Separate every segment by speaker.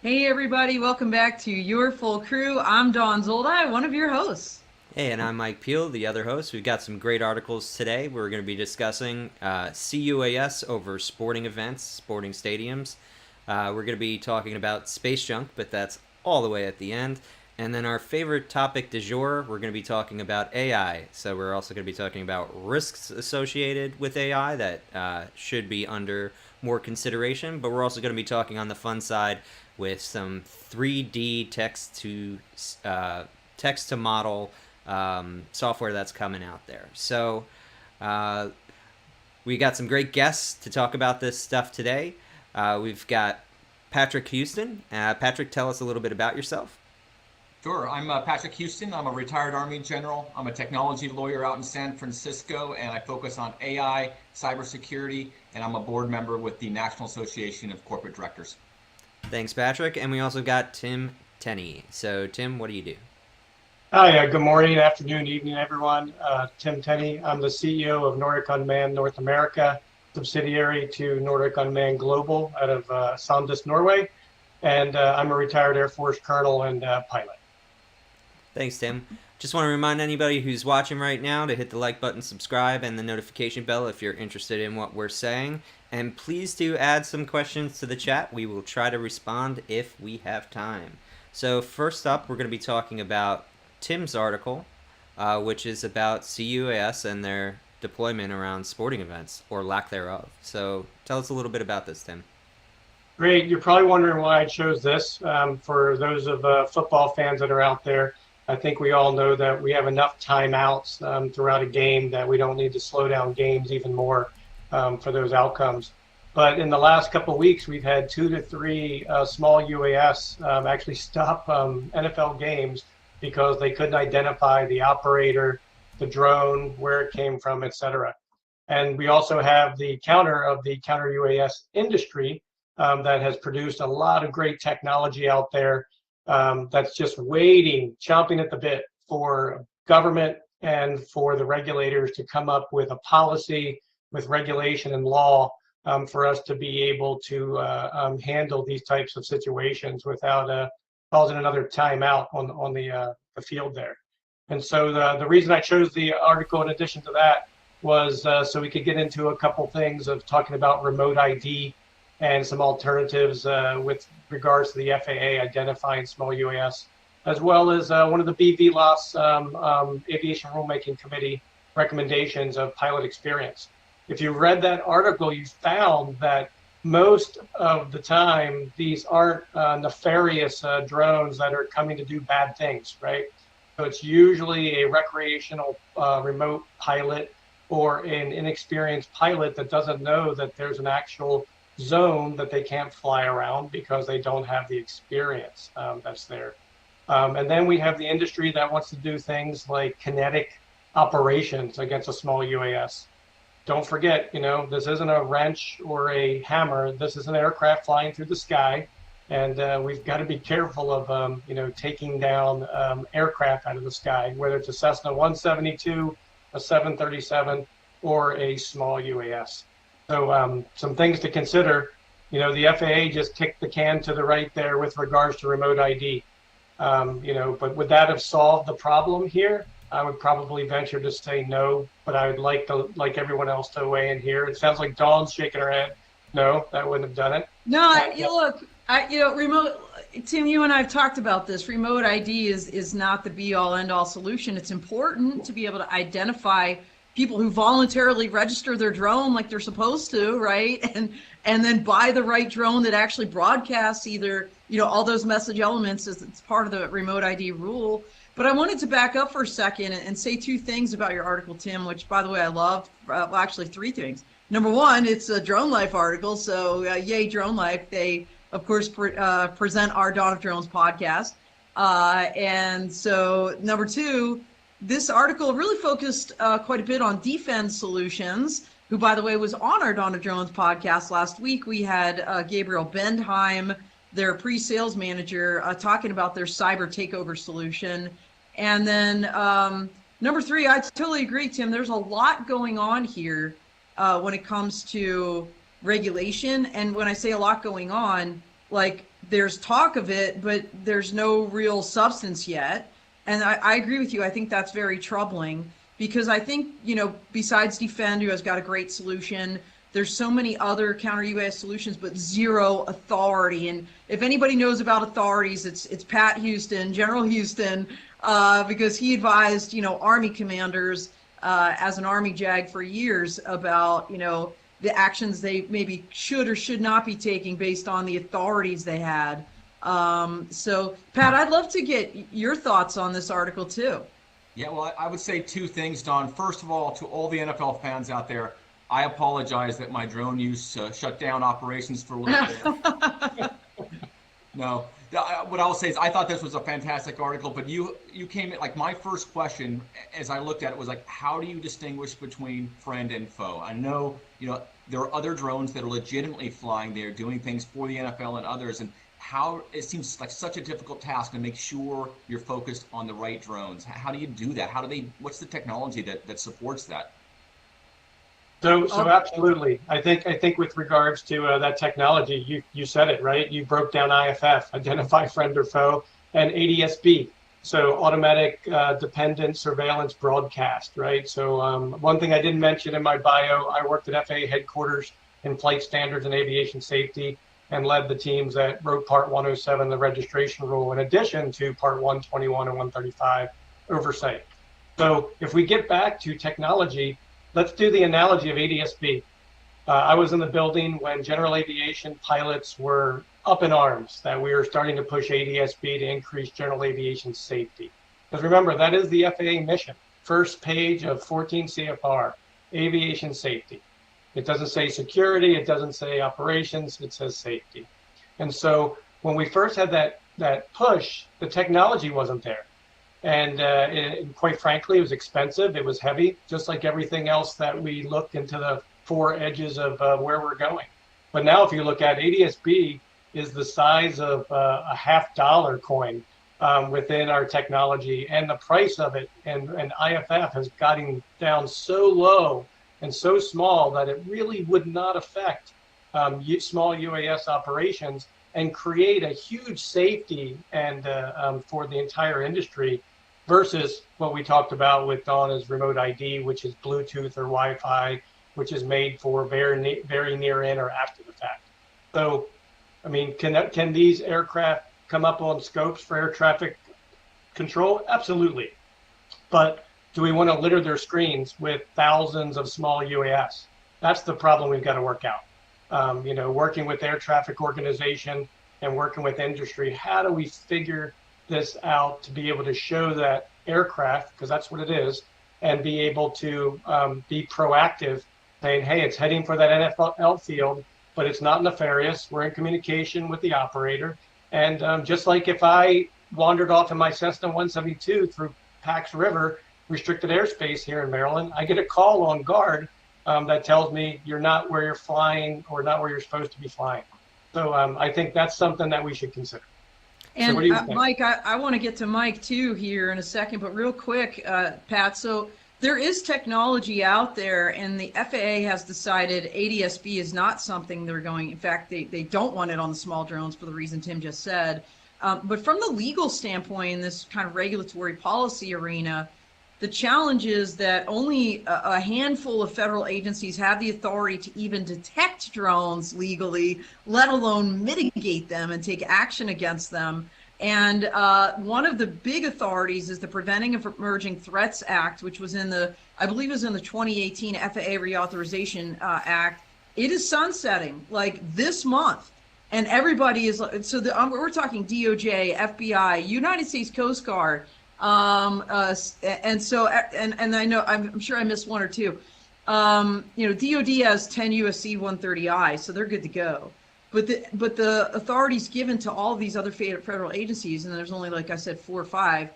Speaker 1: Hey everybody, welcome back to Your Full Crew. I'm Dawn Zoldi, one of your hosts.
Speaker 2: Hey, and I'm Mike Peel, the other host. We've got some great articles today. We're going to be discussing CUAS over sporting events, sporting stadiums. We're going to be talking about space junk, but that's all the way at the end. And then our favorite topic du jour, we're going to be talking about AI. So we're also going to be talking about risks associated with AI that should be under more consideration. But we're also going to be talking on the fun side with some 3D text to model software that's coming out there. So uh, we got some great guests to talk about this stuff today. We've got Patrick Huston. Patrick, tell us a little bit about yourself.
Speaker 3: Sure. I'm Patrick Huston. I'm a retired Army general. I'm a technology lawyer out in San Francisco, and I focus on AI, cybersecurity, and I'm a board member with the National Association of Corporate Directors.
Speaker 2: Thanks, Patrick. And we also got Tim Tenney. So, Tim, what do you do?
Speaker 4: Hi, good morning, afternoon, evening, everyone. Tim Tenney. I'm the CEO of Nordic Unmanned North America, subsidiary to Nordic Unmanned Global out of Sandnes, Norway. And I'm a retired Air Force colonel and pilot.
Speaker 2: Thanks, Tim. Just want to remind anybody who's watching right now to hit the like button, subscribe, and the notification bell if you're interested in what we're saying. And please do add some questions to the chat. We will try to respond if we have time. So first up, we're going to be talking about Tim's article, which is about CUAS and their deployment around sporting events, or lack thereof. So tell us a little bit about this, Tim.
Speaker 4: Great. You're probably wondering why I chose this. For those of football fans that are out there, I think we all know that we have enough timeouts throughout a game that we don't need to slow down games even more for those outcomes. But in the last couple of weeks, we've had 2 to 3 small UAS actually stop NFL games because they couldn't identify the operator, the drone, where it came from, et cetera. And we also have the counter UAS industry that has produced a lot of great technology out there that's just waiting, chomping at the bit for government and for the regulators to come up with a policy, with regulation and law for us to be able to handle these types of situations without causing another timeout on the field there. And so the reason I chose the article in addition to that was so we could get into a couple things of talking about remote ID and some alternatives with regards to the FAA identifying small UAS, as well as one of the BVLOS Aviation Rulemaking Committee recommendations of pilot experience. If you read that article, you found that most of the time, these aren't nefarious drones that are coming to do bad things, right? So it's usually a recreational remote pilot or an inexperienced pilot that doesn't know that there's an actual zone that they can't fly around because they don't have the experience that's there. And then we have the industry that wants to do things like kinetic operations against a small UAS. Don't forget, this isn't a wrench or a hammer. This is an aircraft flying through the sky. And we've got to be careful of, taking down aircraft out of the sky, whether it's a Cessna 172, a 737, or a small UAS. So some things to consider. The FAA just kicked the can to the right there with regards to remote ID. But would that have solved the problem here? I would probably venture to say no, but I would like everyone else to weigh in here. It sounds like Dawn's shaking her head. No, that wouldn't have done it.
Speaker 1: No, remote. Tim, you and I have talked about this. Remote ID is not the be-all, end-all solution. It's important to be able to identify people who voluntarily register their drone like they're supposed to, right? And then buy the right drone that actually broadcasts either, all those message elements as it's part of the remote ID rule. But I wanted to back up for a second and say 2 things about your article, Tim, which, by the way, I love. Well, actually, 3 things. Number one, it's a Drone Life article, so yay, Drone Life. They, of course, present our Dawn of Drones podcast. And so, number 2, this article really focused quite a bit on defense solutions, who, by the way, was on our Dawn of Drones podcast last week. We had Gabriel Bendheim, their pre-sales manager, talking about their cyber takeover solution. And then number 3, I totally agree, Tim. There's a lot going on here when it comes to regulation. And when I say a lot going on, like there's talk of it, but there's no real substance yet. And I agree with you. I think that's very troubling because I think, besides Defend, who has got a great solution, there's so many other counter UAS solutions, but zero authority. And if anybody knows about authorities, it's Pat Houston, General Houston, because he advised, Army commanders as an Army JAG for years about, the actions they maybe should or should not be taking based on the authorities they had. So, Pat, I'd love to get your thoughts on this article too.
Speaker 3: Yeah, well, I would say two things, Don. First of all, to all the NFL fans out there, I apologize that my drone use shut down operations for a little bit. No, what I'll say is I thought this was a fantastic article, but you came in, like, my first question as I looked at it was like, how do you distinguish between friend and foe? I know, there are other drones that are legitimately flying there, doing things for the NFL and others, and how it seems like such a difficult task to make sure you're focused on the right drones. How do you do that? What's the technology that supports that?
Speaker 4: So absolutely. I think with regards to that technology, you said it, right? You broke down IFF, identify friend or foe, and ADSB, so automatic dependent surveillance broadcast, right? So one thing I didn't mention in my bio, I worked at FAA headquarters in flight standards and aviation safety and led the teams that wrote Part 107, the registration rule, in addition to Part 121 and 135 oversight. So if we get back to technology, let's do the analogy of ADSB. I was in the building when general aviation pilots were up in arms that we were starting to push ADSB to increase general aviation safety. Because remember, that is the FAA mission. First page of 14 CFR, aviation safety. It doesn't say security, it doesn't say operations, it says safety. And so when we first had that push, the technology wasn't there. And quite frankly, it was expensive. It was heavy, just like everything else that we looked into the four edges of where we're going. But now if you look at ADSB is the size of a $50 coin within our technology, and the price of it and IFF has gotten down so low and so small that it really would not affect small UAS operations and create a huge safety and for the entire industry versus what we talked about with Dawn as remote ID, which is Bluetooth or Wi-Fi, which is made for very near in or after the fact. So, I mean, can these aircraft come up on scopes for air traffic control? Absolutely. But do we want to litter their screens with thousands of small UAS? That's the problem we've got to work out. Working with air traffic organization and working with industry, how do we figure this out to be able to show that aircraft, because that's what it is, and be able to be proactive, saying, hey, it's heading for that NFL field, but it's not nefarious. We're in communication with the operator. And just like if I wandered off in my Cessna 172 through Pax River, restricted airspace here in Maryland, I get a call on guard that tells me you're not where you're flying or not where you're supposed to be flying. So I think that's something that we should consider.
Speaker 1: And
Speaker 4: so what do you think?
Speaker 1: Mike, I want to get to Mike too here in a second, but real quick, Pat, so there is technology out there, and the FAA has decided ADSB is not something they're going, in fact, they don't want it on the small drones for the reason Tim just said. But from the legal standpoint, in this kind of regulatory policy arena, the challenge is that only a handful of federal agencies have the authority to even detect drones legally, let alone mitigate them and take action against them. And one of the big authorities is the Preventing of Emerging Threats Act, which was I believe it was in the 2018 FAA Reauthorization Act. It is sunsetting like this month. And everybody is, so we're talking DOJ, FBI, United States Coast Guard, and so, and I know, I'm sure I missed one or two. DOD has 10 USC 130I, so they're good to go. But the authorities given to all of these other federal agencies, and there's only, like I said, 4 or 5,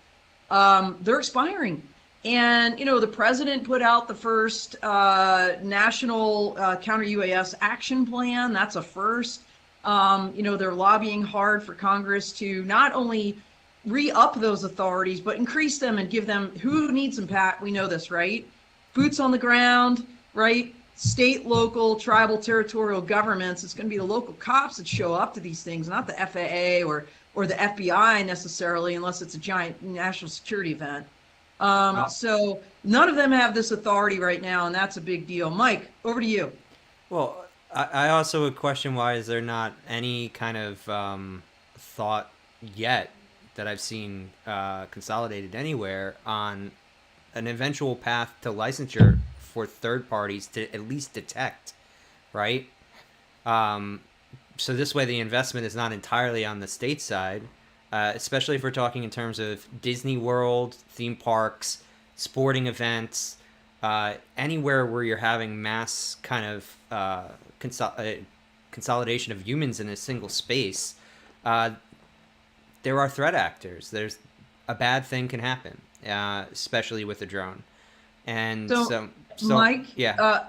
Speaker 1: they're expiring. And, the president put out the first national counter UAS action plan. That's a first. They're lobbying hard for Congress to not only re-up those authorities, but increase them and give them, who needs them, Pat? We know this, right? Boots on the ground, right? state, local, tribal, territorial governments. It's going to be the local cops that show up to these things, not the FAA or the FBI necessarily, unless it's a giant national security event. So none of them have this authority right now, and that's a big deal. Mike, over to you.
Speaker 2: Well, I also would question, why is there not any kind of thought yet that I've seen consolidated anywhere on an eventual path to licensure for third parties to at least detect, right? So this way the investment is not entirely on the state side, especially if we're talking in terms of Disney World, theme parks, sporting events, anywhere where you're having mass kind of consolidation of humans in a single space. There are threat actors. There's a bad thing can happen, especially with a drone. And so
Speaker 1: Mike,
Speaker 2: yeah.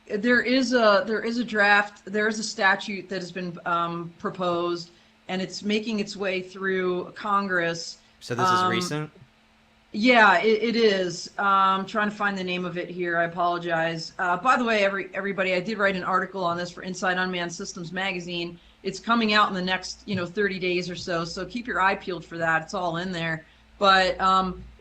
Speaker 1: There is a draft. There is a statute that has been proposed, and it's making its way through Congress.
Speaker 2: So this is recent?
Speaker 1: Yeah, it is. I'm trying to find the name of it here. I apologize. By the way, everybody, I did write an article on this for Inside Unmanned Systems magazine. It's coming out in the next 30 days or so. So keep your eye peeled for that. It's all in there. But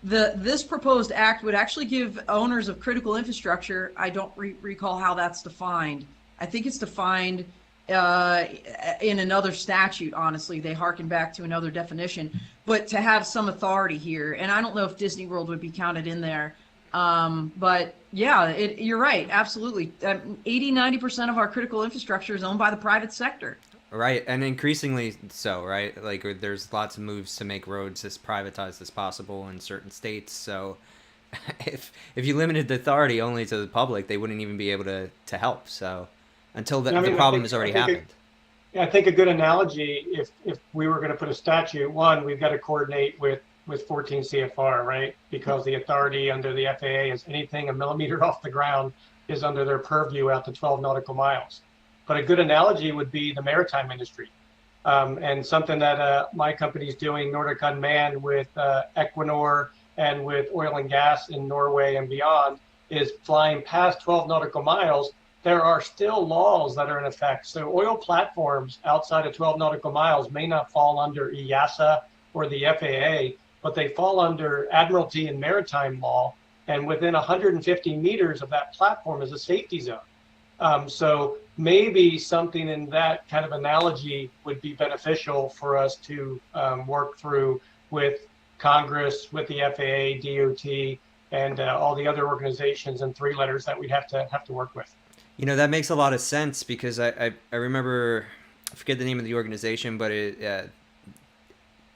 Speaker 1: this proposed act would actually give owners of critical infrastructure, I don't recall how that's defined. I think it's defined in another statute, honestly. They harken back to another definition. But to have some authority here, and I don't know if Disney World would be counted in there. But yeah, you're right, absolutely. 80-90% of our critical infrastructure is owned by the private sector.
Speaker 2: Right, and increasingly so, right? Like, there's lots of moves to make roads as privatized as possible in certain states. So if you limited the authority only to the public, they wouldn't even be able to help. So until the problem has already happened.
Speaker 4: I think a good analogy, if we were going to put a statute, one, we've got to coordinate with 14 CFR, right? Because the authority under the FAA is anything a millimeter off the ground is under their purview out to 12 nautical miles. But a good analogy would be the maritime industry. And something that my company is doing, Nordic Unmanned, with Equinor and with oil and gas in Norway and beyond, is flying past 12 nautical miles. There are still laws that are in effect. So oil platforms outside of 12 nautical miles may not fall under EASA or the FAA, but they fall under Admiralty and maritime law. And within 150 meters of that platform is a safety zone. So maybe something in that kind of analogy would be beneficial for us to work through with Congress, with the FAA, DOT, and all the other organizations and three letters that we'd have to work with.
Speaker 2: That makes a lot of sense, because I remember, I forget the name of the organization, but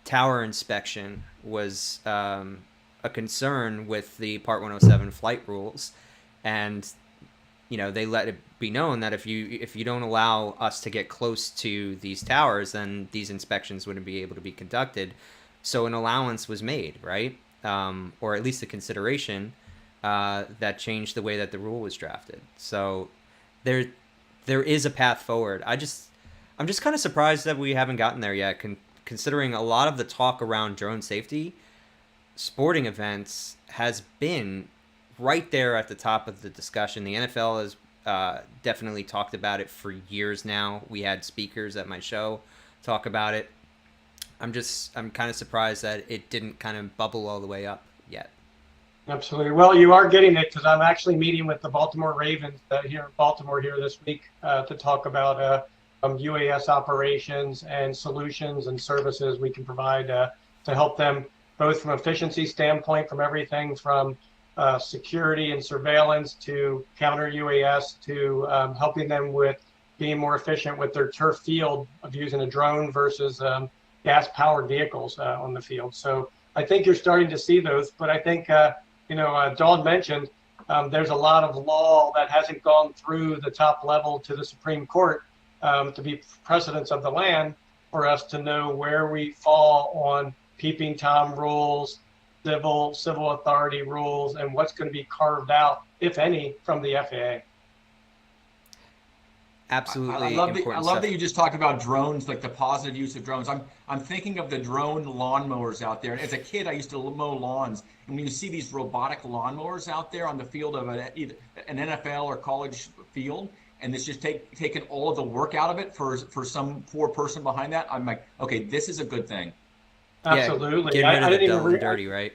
Speaker 2: tower inspection was a concern with the Part 107 flight rules, and they let it be known that if you don't allow us to get close to these towers, then these inspections wouldn't be able to be conducted. So an allowance was made, right? Or at least a consideration that changed the way that the rule was drafted. So there is a path forward. I'm just kind of surprised that we haven't gotten there yet, considering a lot of the talk around drone safety, sporting events has been right there at the top of the discussion. The NFL has definitely talked about it for years now. We had speakers at my show talk about it. I'm kind of surprised that it didn't kind of bubble all the way up yet.
Speaker 4: Absolutely. Well, you are getting it, because I'm actually meeting with the Baltimore Ravens here in Baltimore here this week to talk about UAS operations and solutions and services we can provide to help them, both from efficiency standpoint, from everything from security and surveillance to counter UAS to helping them with being more efficient with their turf field of using a drone versus gas-powered vehicles on the field. So I think you're starting to see those, but I think, Dawn mentioned there's a lot of law that hasn't gone through the top level to the Supreme Court to be precedents of the land for us to know where we fall on peeping Tom rules, civil authority rules, and what's going to be carved out, if any, from the FAA.
Speaker 2: Absolutely.
Speaker 3: I love that you just talked about drones, like the positive use of drones. I'm thinking of the drone lawnmowers out there. As a kid, I used to mow lawns, and when you see these robotic lawnmowers out there on the field of an NFL or college field, and it's just taken all of the work out of it for some poor person behind that. I'm like, okay, this is a good thing.
Speaker 4: Absolutely.
Speaker 2: Yeah, getting rid of the dull and
Speaker 4: I
Speaker 2: dirty, right?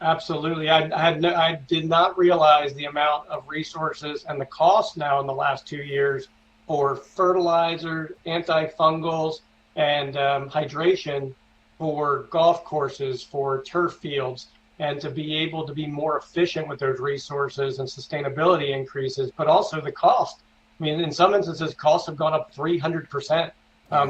Speaker 4: Absolutely. I did not realize the amount of resources and the cost now in the last 2 years for fertilizer, antifungals, and hydration for golf courses, for turf fields, and to be able to be more efficient with those resources and sustainability increases, but also the cost. I mean, in some instances, costs have gone up 300%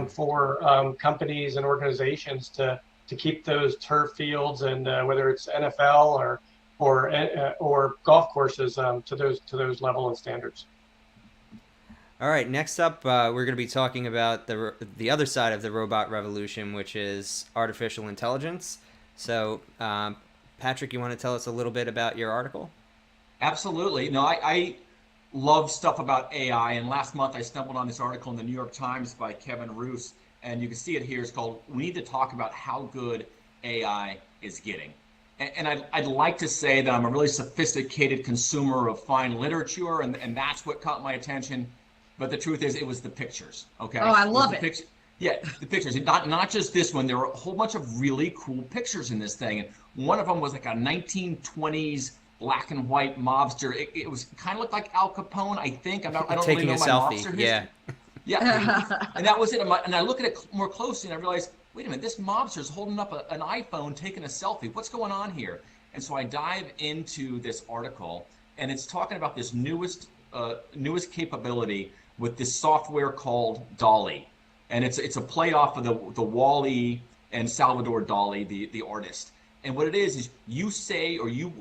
Speaker 4: for companies and organizations to keep those turf fields, and whether it's NFL or golf courses to those level and standards.
Speaker 2: All right, next up, we're going to be talking about the other side of the robot revolution, which is artificial intelligence. So, Patrick, you want to tell us a little bit about your article?
Speaker 3: Absolutely. No, I love stuff about AI, and last month I stumbled on this article in the New York Times by Kevin Roos, and you can see it here. It's called "We Need to Talk About How Good AI is Getting." And I'd like to say that I'm a really sophisticated consumer of fine literature, and that's what caught my attention. But the truth is, it was the pictures. Okay.
Speaker 1: Oh, I love it.
Speaker 3: Yeah, the pictures. And not just this one. There were a whole bunch of really cool pictures in this thing. And one of them was like a 1920s black and white mobster. It was kind of looked like Al Capone, I think. I don't really know my mobster history.
Speaker 2: Yeah.
Speaker 3: Yeah, and that was it. And I look at it more closely, and I realize, wait a minute, this mobster's holding up an iPhone, taking a selfie. What's going on here? And so I dive into this article, and it's talking about this newest capability with this software called Dall-E, and it's a play off of the Wall-E and Salvador Dali, the artist. And what it is you say, or you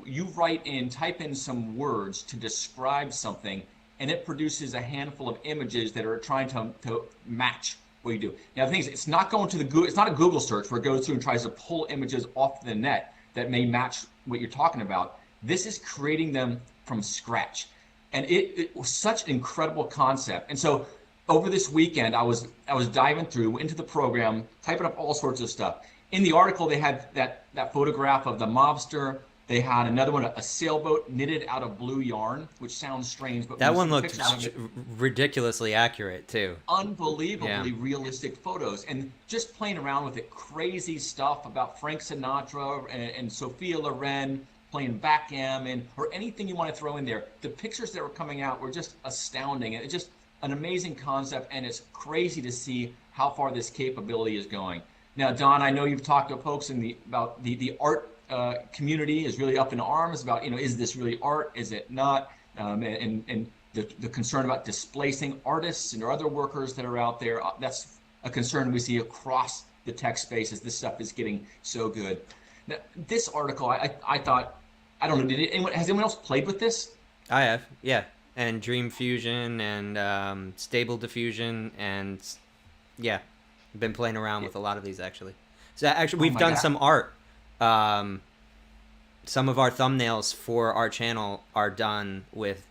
Speaker 3: type in some words to describe something, and it produces a handful of images that are trying to match what you do. Now the thing is, it's not going to it's not a Google search where it goes through and tries to pull images off the net that may match what you're talking about. This is creating them from scratch. And it was such an incredible concept. And so over this weekend, I was diving through into the program, typing up all sorts of stuff. In the article, they had that photograph of the mobster. They had another one, a sailboat knitted out of blue yarn, which sounds strange, but
Speaker 2: that one looked ridiculously accurate too.
Speaker 3: Unbelievably realistic photos, and just playing around with it, crazy stuff about Frank Sinatra and Sophia Loren playing backgammon, or anything you want to throw in there. The pictures that were coming out were just astounding, and it's just an amazing concept, and it's crazy to see how far this capability is going. Now, Don, I know you've talked to folks about the art community is really up in arms about, is this really art? Is it not? And the concern about displacing artists and other workers that are out there, that's a concern we see across the tech space as this stuff is getting so good. Now, this article, I thought, I don't know, has anyone else played with this?
Speaker 2: I have, yeah. And Dream Fusion and Stable Diffusion, and yeah, been playing around with a lot of these actually. So actually, we've done some art. Some of our thumbnails for our channel are done with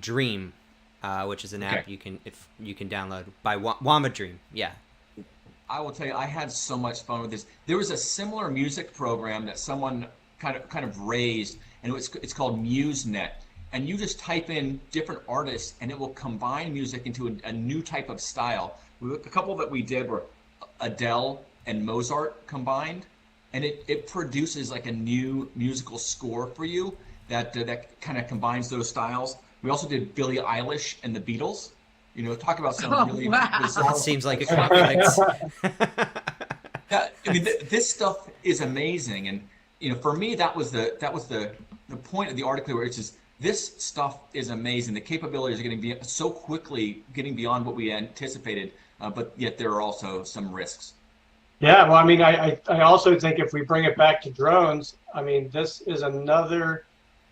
Speaker 2: Dream, which is an app you can download by Wamba Dream. Yeah.
Speaker 3: I will tell you, I had so much fun with this. There was a similar music program that someone kind of raised, and it's called MuseNet. And you just type in different artists, and it will combine music into a new type of style. A couple that we did were Adele and Mozart combined, and it produces like a new musical score for you that kind of combines those styles. We also did Billie Eilish and the Beatles. Talk about some really bizarre.
Speaker 2: It seems like a conflict.
Speaker 3: I mean, this stuff is amazing, and for me, that was the point of the article, where it's just, this stuff is amazing. The capabilities are getting so quickly getting beyond what we anticipated, but yet there are also some risks.
Speaker 4: Yeah, well, I mean, I also think if we bring it back to drones, I mean, this is another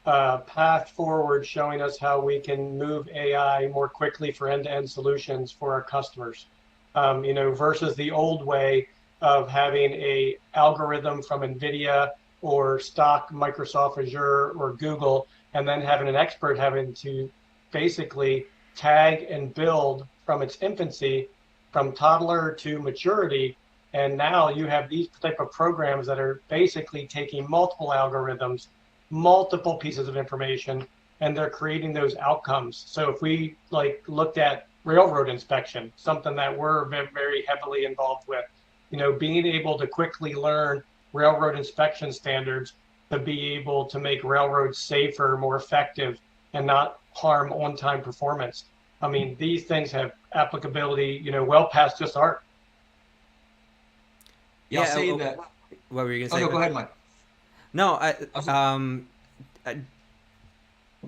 Speaker 4: path forward, showing us how we can move AI more quickly for end-to-end solutions for our customers. Versus the old way of having a algorithm from NVIDIA or stock Microsoft Azure or Google, and then having an expert having to basically tag and build from its infancy, from toddler to maturity. And now you have these type of programs that are basically taking multiple algorithms, multiple pieces of information, and they're creating those outcomes. So if we like looked at railroad inspection, something that we're very heavily involved with, being able to quickly learn railroad inspection standards to be able to make railroads safer, more effective, and not harm on-time performance. I mean, these things have applicability, well past just art.
Speaker 3: Yeah, I'll say that.
Speaker 2: What were you gonna say?
Speaker 3: Oh, no, go ahead, Mike.
Speaker 2: No,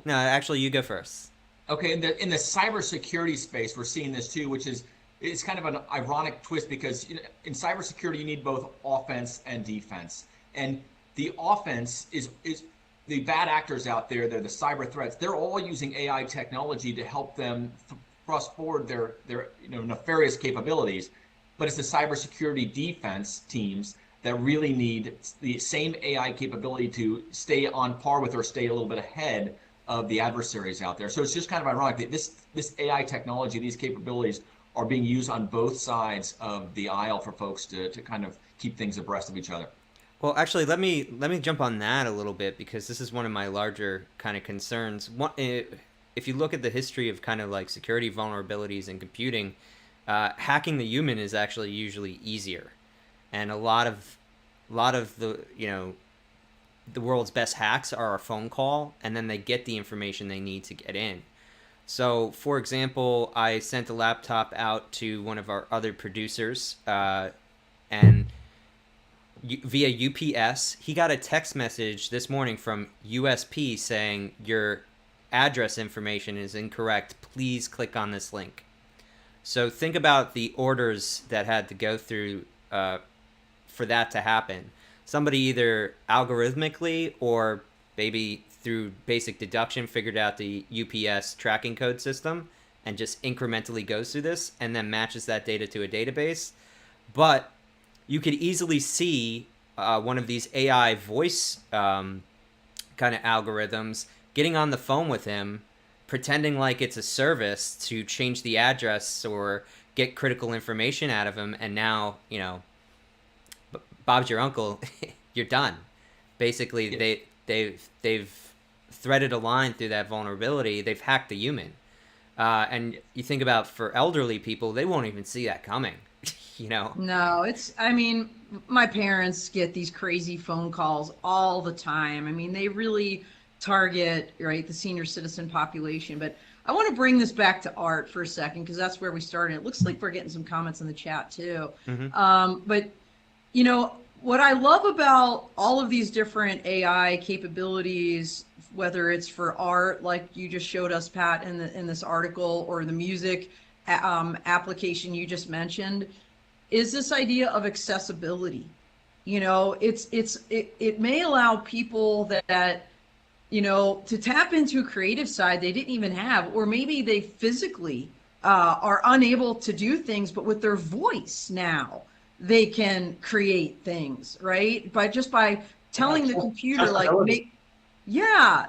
Speaker 2: no, actually, you go first.
Speaker 3: Okay, in the cybersecurity space, we're seeing this too, which is it's kind of an ironic twist because in cybersecurity you need both offense and defense, and the offense is the bad actors out there. They're the cyber threats. They're all using AI technology to help them thrust forward their nefarious capabilities, but it's the cybersecurity defense teams that really need the same AI capability to stay on par with or stay a little bit ahead of the adversaries out there. So it's just kind of ironic that this AI technology, these capabilities are being used on both sides of the aisle for folks to kind of keep things abreast of each other.
Speaker 2: Well, actually, let me jump on that a little bit because this is one of my larger kind of concerns. If you look at the history of kind of like security vulnerabilities in computing, hacking the human is actually usually easier, and a lot of the the world's best hacks are a phone call, and then they get the information they need to get in. So, for example, I sent a laptop out to one of our other producers, and via UPS, he got a text message this morning from USP saying, your address information is incorrect. Please click on this link. So think about the orders that had to go through for that to happen. Somebody either algorithmically or maybe through basic deduction figured out the UPS tracking code system and just incrementally goes through this and then matches that data to a database. But you could easily see one of these AI voice kind of algorithms getting on the phone with him, pretending like it's a service to change the address or get critical information out of him, and now, Bob's your uncle, you're done. Basically, yeah. They've threaded a line through that vulnerability. They've hacked the human. And you think about for elderly people, they won't even see that coming.
Speaker 1: No, my parents get these crazy phone calls all the time. I mean, they really target, right, the senior citizen population. But I want to bring this back to art for a second, because that's where we started. It looks like we're getting some comments in the chat too.
Speaker 2: Mm-hmm.
Speaker 1: But what I love about all of these different AI capabilities, whether it's for art, like you just showed us, Pat, in this article, or the music application you just mentioned, is this idea of accessibility. It may allow people that to tap into a creative side they didn't even have, or maybe they physically are unable to do things, but with their voice now they can create things, right? By telling the computer,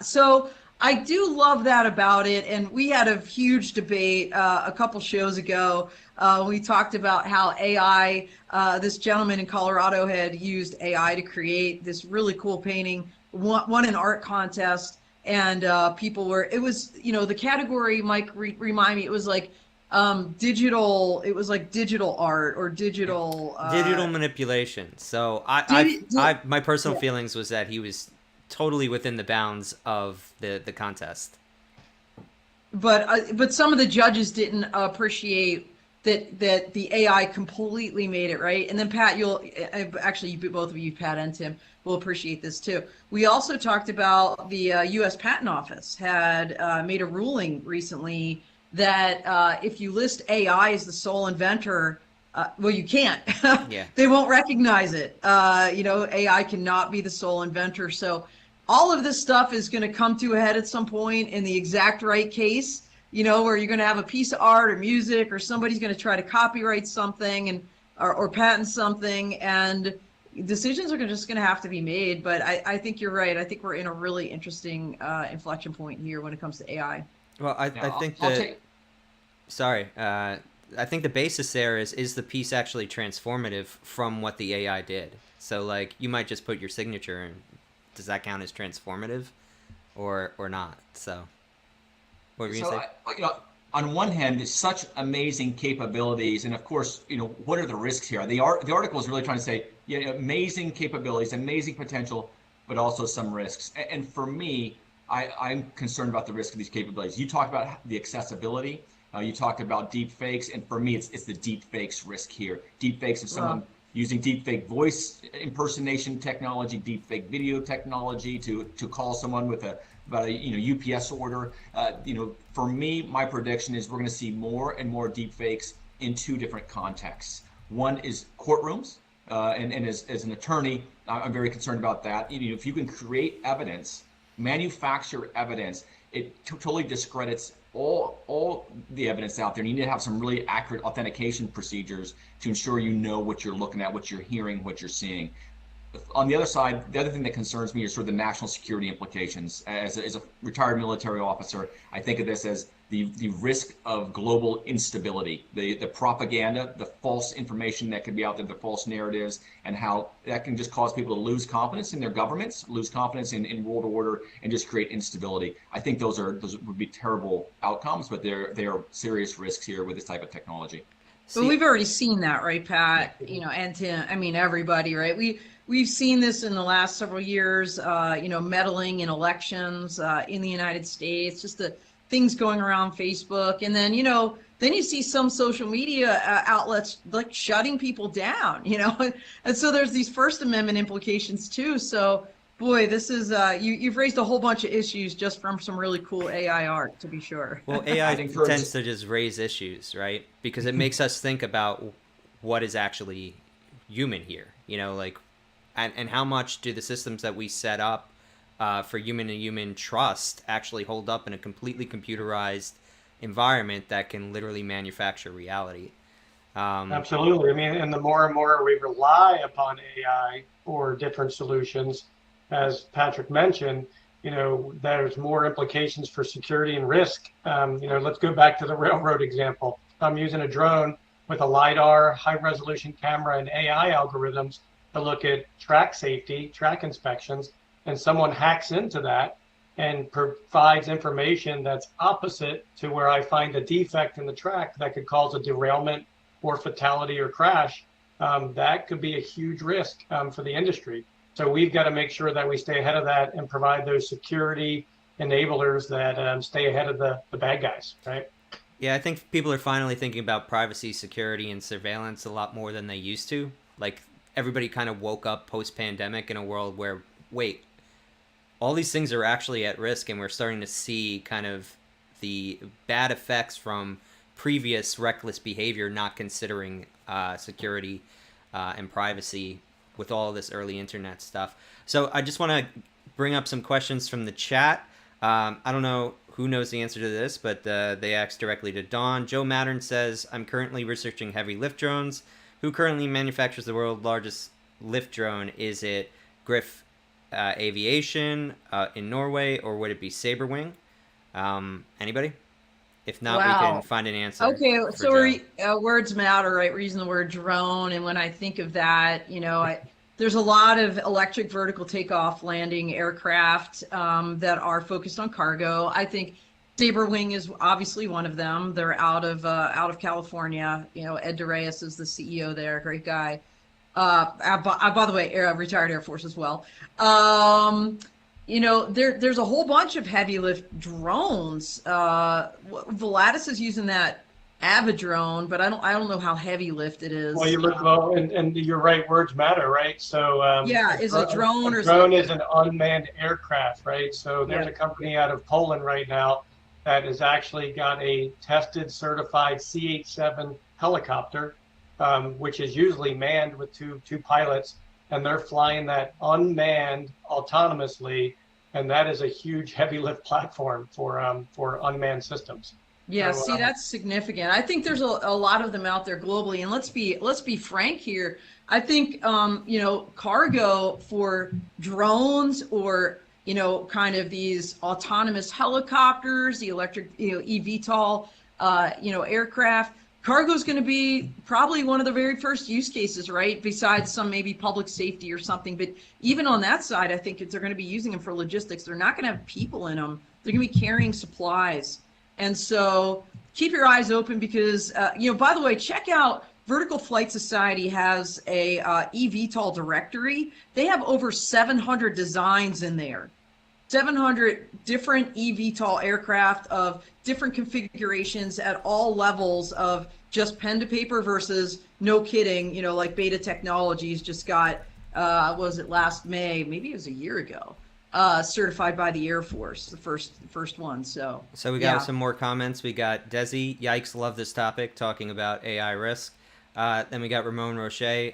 Speaker 1: so I do love that about it. And we had a huge debate a couple shows ago. We talked about how AI, this gentleman in Colorado had used AI to create this really cool painting, won an art contest, and people were, it was, the category, Mike, remind me, it was like digital art or digital
Speaker 2: manipulation. So my personal feelings was that he was totally within the bounds of the contest.
Speaker 1: But some of the judges didn't appreciate that the AI completely made it, right? And then Pat, both of you, Pat and Tim, will appreciate this too. We also talked about the U.S. Patent Office had made a ruling recently that if you list AI as the sole inventor, you can't.
Speaker 2: Yeah.
Speaker 1: They won't recognize it. AI cannot be the sole inventor. So all of this stuff is going to come to a head at some point in the exact right case, where you're going to have a piece of art or music, or somebody's going to try to copyright something or patent something, and decisions are just going to have to be made. But I think you're right. I think we're in a really interesting inflection point here when it comes to AI.
Speaker 2: Well, I think I think the basis there is the piece actually transformative from what the AI did? So like you might just put your signature in. Does that count as transformative? or not. So what were you
Speaker 3: So,
Speaker 2: gonna say?
Speaker 3: on one hand, it's such amazing capabilities, and of course, what are the risks here? The article is really trying to say, yeah, amazing capabilities, amazing potential, but also some risks. And for me, I'm concerned about the risk of these capabilities. You talked about the accessibility. You talked about deep fakes, and for me, it's the deep fakes risk here. Deep fakes of someone using deep fake voice impersonation technology, deep fake video technology to call someone with about a UPS order. For me, my prediction is we're going to see more and more deep fakes in two different contexts. One is courtrooms, and as an attorney, I'm very concerned about that. If you can create evidence, manufacture evidence, it totally discredits all the evidence out there. And you need to have some really accurate authentication procedures to ensure you know what you're looking at, what you're hearing, what you're seeing. On the other side, the other thing that concerns me is sort of the national security implications. As a retired military officer, I think of this as the risk of global instability, the propaganda, the false information that could be out there, the false narratives, and how that can just cause people to lose confidence in their governments, lose confidence in world order, and just create instability. I think those would be terrible outcomes, but they are serious risks here with this type of technology.
Speaker 1: But we've already seen that, right, Pat? And Tim, I mean, everybody, right? We've seen this in the last several years, meddling in elections in the United States, just the things going around Facebook. And then, then you see some social media outlets like shutting people down, and so there's these First Amendment implications too. So, boy, this is, you've raised a whole bunch of issues just from some really cool AI art, to be sure.
Speaker 2: Well, AI tends to just raise issues, right? Because it makes us think about what is actually human here, and how much do the systems that we set up for human-to-human trust actually hold up in a completely computerized environment that can literally manufacture reality.
Speaker 4: Absolutely. I mean, and the more and more we rely upon AI for different solutions, as Patrick mentioned, there's more implications for security and risk. Let's go back to the railroad example. I'm using a drone with a LiDAR, high-resolution camera, and AI algorithms to look at track safety, track inspections, and someone hacks into that and provides information that's opposite to where I find a defect in the track that could cause a derailment or fatality or crash. That could be a huge risk for the industry. So we've got to make sure that we stay ahead of that and provide those security enablers that stay ahead of the bad guys, right?
Speaker 2: Yeah, I think people are finally thinking about privacy, security, and surveillance a lot more than they used to. Like, everybody kind of woke up post-pandemic in a world where, wait, all these things are actually at risk, and we're starting to see kind of the bad effects from previous reckless behavior, not considering security and privacy with all this early internet stuff. So I just want to bring up some questions from the chat. I don't know who knows the answer to this, but they asked directly to Dawn. Joe Mattern says, I'm currently researching heavy lift drones. Who currently manufactures the world's largest lift drone? Is it Griff Aviation in Norway, or would it be Saberwing? Anybody? If not, we can find an answer.
Speaker 1: Okay, so words matter, right? We're using the word drone, and when I think of that, there's a lot of electric vertical takeoff landing aircraft that are focused on cargo. I think Saberwing is obviously one of them. They're out of California. Ed DeReyes is the CEO there, great guy. By the way, retired Air Force as well. There's a whole bunch of heavy lift drones. Volatus is using that Avidrone, but I don't know how heavy lift it is.
Speaker 4: Well, and you're right. Words matter, right? So
Speaker 1: is a drone or
Speaker 4: drone is an unmanned aircraft, right? So there's a company out of Poland right now that has actually got a tested, certified C-87 helicopter, which is usually manned with two pilots, and they're flying that unmanned autonomously, and that is a huge heavy lift platform for unmanned systems.
Speaker 1: Yeah, so, that's significant. I think there's a lot of them out there globally, and let's be frank here. I think cargo for drones or kind of these autonomous helicopters, the electric eVTOL aircraft, cargo is going to be probably one of the very first use cases, right? Besides some maybe public safety or something. But even on that side, I think they're going to be using them for logistics. They're not going to have people in them. They're going to be carrying supplies. And so keep your eyes open because, by the way, check out Vertical Flight Society has a eVTOL directory. They have over 700 designs in there. 700 different eVTOL aircraft of different configurations at all levels of just pen to paper versus no kidding, like Beta Technologies just got, was it last May? Maybe it was a year ago. Certified by the Air Force, the first one. So
Speaker 2: we got some more comments. We got Desi, yikes, love this topic, talking about AI risk. Then we got Ramon Roche.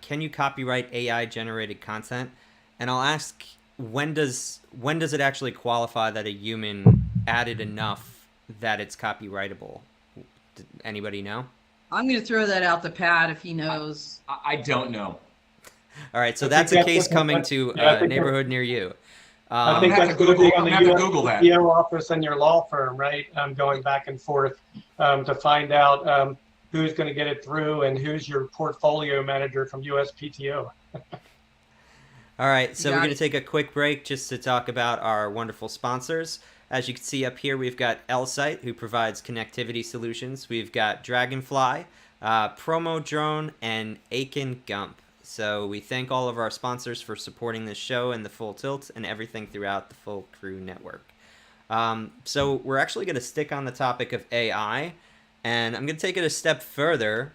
Speaker 2: Can you copyright AI generated content? And I'll ask, when does it actually qualify that a human added enough that it's copyrightable? Anybody know?
Speaker 1: I'm going to throw that out to Pat if he knows.
Speaker 3: I don't know.
Speaker 2: All right, so that's a case coming to a neighborhood near you.
Speaker 4: I think that's going to be on the
Speaker 3: USPTO
Speaker 4: USPTO office and your law firm, right? Going back and forth to find out who's going to get it through and who's your portfolio manager from USPTO.
Speaker 2: All right, so we're going to take a quick break just to talk about our wonderful sponsors. As you can see up here, we've got Elsight, who provides connectivity solutions. We've got Dragonfly, Promo Drone, and Aiken Gump. So we thank all of our sponsors for supporting this show and the Full Tilt and everything throughout the Full Crew Network. So we're actually going to stick on the topic of AI, and I'm going to take it a step further.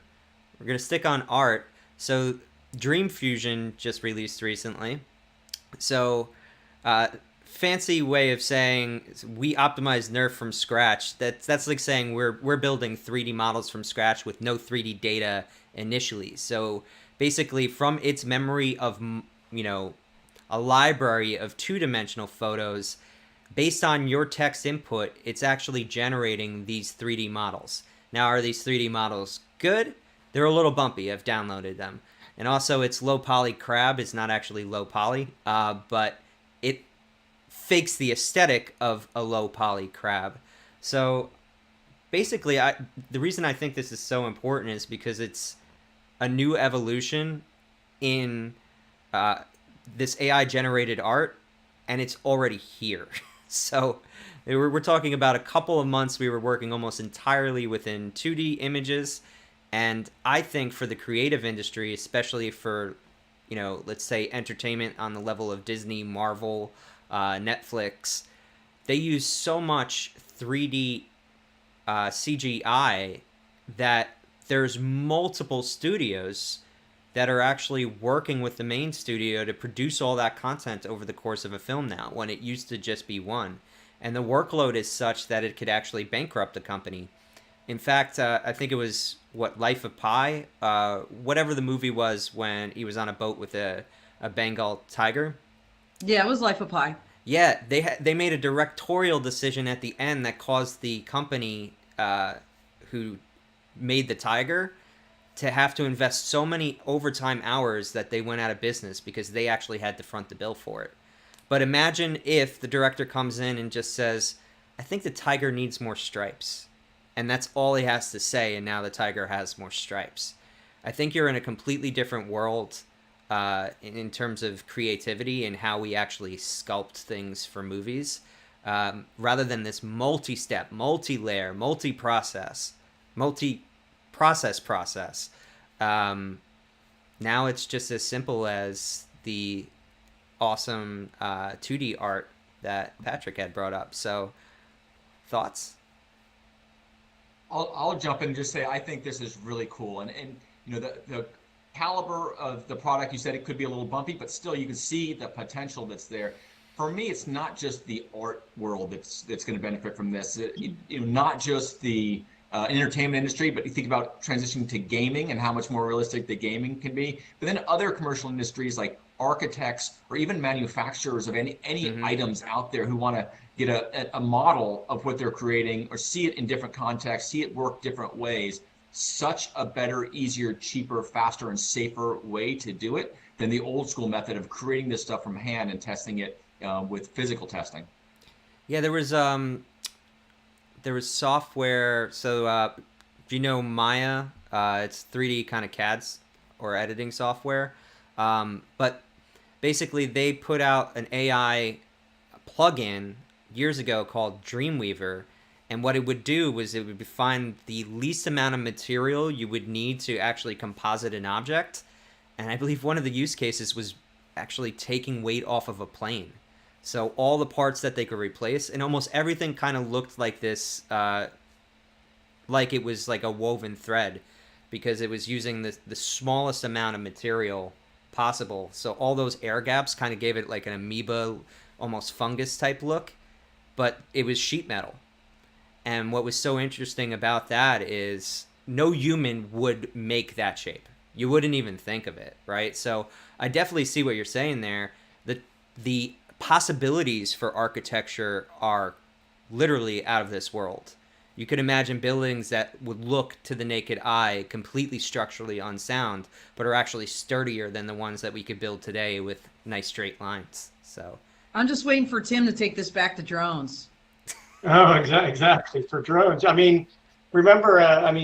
Speaker 2: We're going to stick on art. So Dream Fusion just released recently. So fancy way of saying we optimize Nerf from scratch. That's like saying we're building 3D models from scratch with no 3D data initially. So basically, from its memory of a library of two-dimensional photos, based on your text input, it's actually generating these 3D models. Now, are these 3D models good? They're a little bumpy. I've downloaded them. And also, its low poly crab is not actually low poly, but it fakes the aesthetic of a low poly crab. So basically, the reason I think this is so important is because it's a new evolution in this AI generated art, and it's already here. So we're talking about a couple of months. We were working almost entirely within 2D images. And I think for the creative industry, especially for, let's say entertainment on the level of Disney, Marvel, Netflix, they use so much 3D CGI that there's multiple studios that are actually working with the main studio to produce all that content over the course of a film now, when it used to just be one. And the workload is such that it could actually bankrupt the company. In fact, I think it was, Life of Pi? Whatever the movie was when he was on a boat with a Bengal tiger.
Speaker 1: Yeah, it was Life of Pi.
Speaker 2: Yeah, they made a directorial decision at the end that caused the company who made the tiger to have to invest so many overtime hours that they went out of business because they actually had to front the bill for it. But imagine if the director comes in and just says, I think the tiger needs more stripes. And that's all he has to say, and now the tiger has more stripes. I think you're in a completely different world in terms of creativity and how we actually sculpt things for movies, rather than this multi-step, multi-layer, multi-process. Now it's just as simple as the awesome 2D art that Patrick had brought up. So, thoughts?
Speaker 3: I'll jump in and just say I think this is really cool, and the caliber of the product, you said it could be a little bumpy, but still you can see the potential that's there. For me, it's not just the art world that's going to benefit from this. Not just the entertainment industry, but you think about transitioning to gaming and how much more realistic the gaming can be. But then other commercial industries like architects or even manufacturers of any items out there who want to get a model of what they're creating or see it in different contexts, see it work different ways. Such a better, easier, cheaper, faster, and safer way to do it than the old school method of creating this stuff from hand and testing it with physical testing.
Speaker 2: Yeah, there was software. So Do you know Maya? It's 3D kind of CADs or editing software. But basically, they put out an AI plugin years ago called Dreamweaver. And what it would do was it would find the least amount of material you would need to actually composite an object. And I believe one of the use cases was actually taking weight off of a plane. So all the parts that they could replace, and almost everything kind of looked like this, like it was like a woven thread, because it was using the smallest amount of material possible. So all those air gaps kind of gave it like an amoeba, almost fungus type look, but it was sheet metal. And what was so interesting about that is no human would make that shape. You wouldn't even think of it, right? So I definitely see what you're saying there. The possibilities for architecture are literally out of this world. You could imagine buildings that would look to the naked eye completely structurally unsound, but are actually sturdier than the ones that we could build today with nice straight lines. So
Speaker 1: I'm just waiting for Tim to take this back to drones.
Speaker 4: Oh, exactly. For drones. I mean, remember,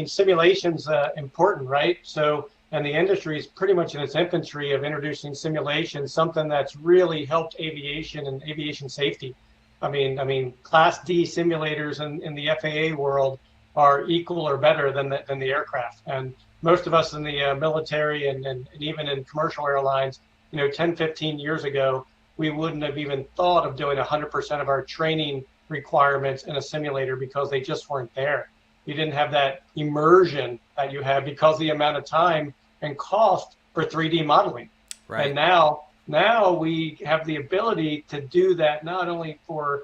Speaker 4: simulation's important, right? So, and the industry is pretty much in its infancy of introducing simulation, something that's really helped aviation and aviation safety. I mean, Class D simulators in the FAA world are equal or better than the aircraft. And most of us in the military and even in commercial airlines, 10, 15 years ago, we wouldn't have even thought of doing 100% of our training requirements in a simulator because they just weren't there. You didn't have that immersion that you have because of the amount of time and cost for 3D modeling.
Speaker 2: right.
Speaker 4: And now we have the ability to do that not only for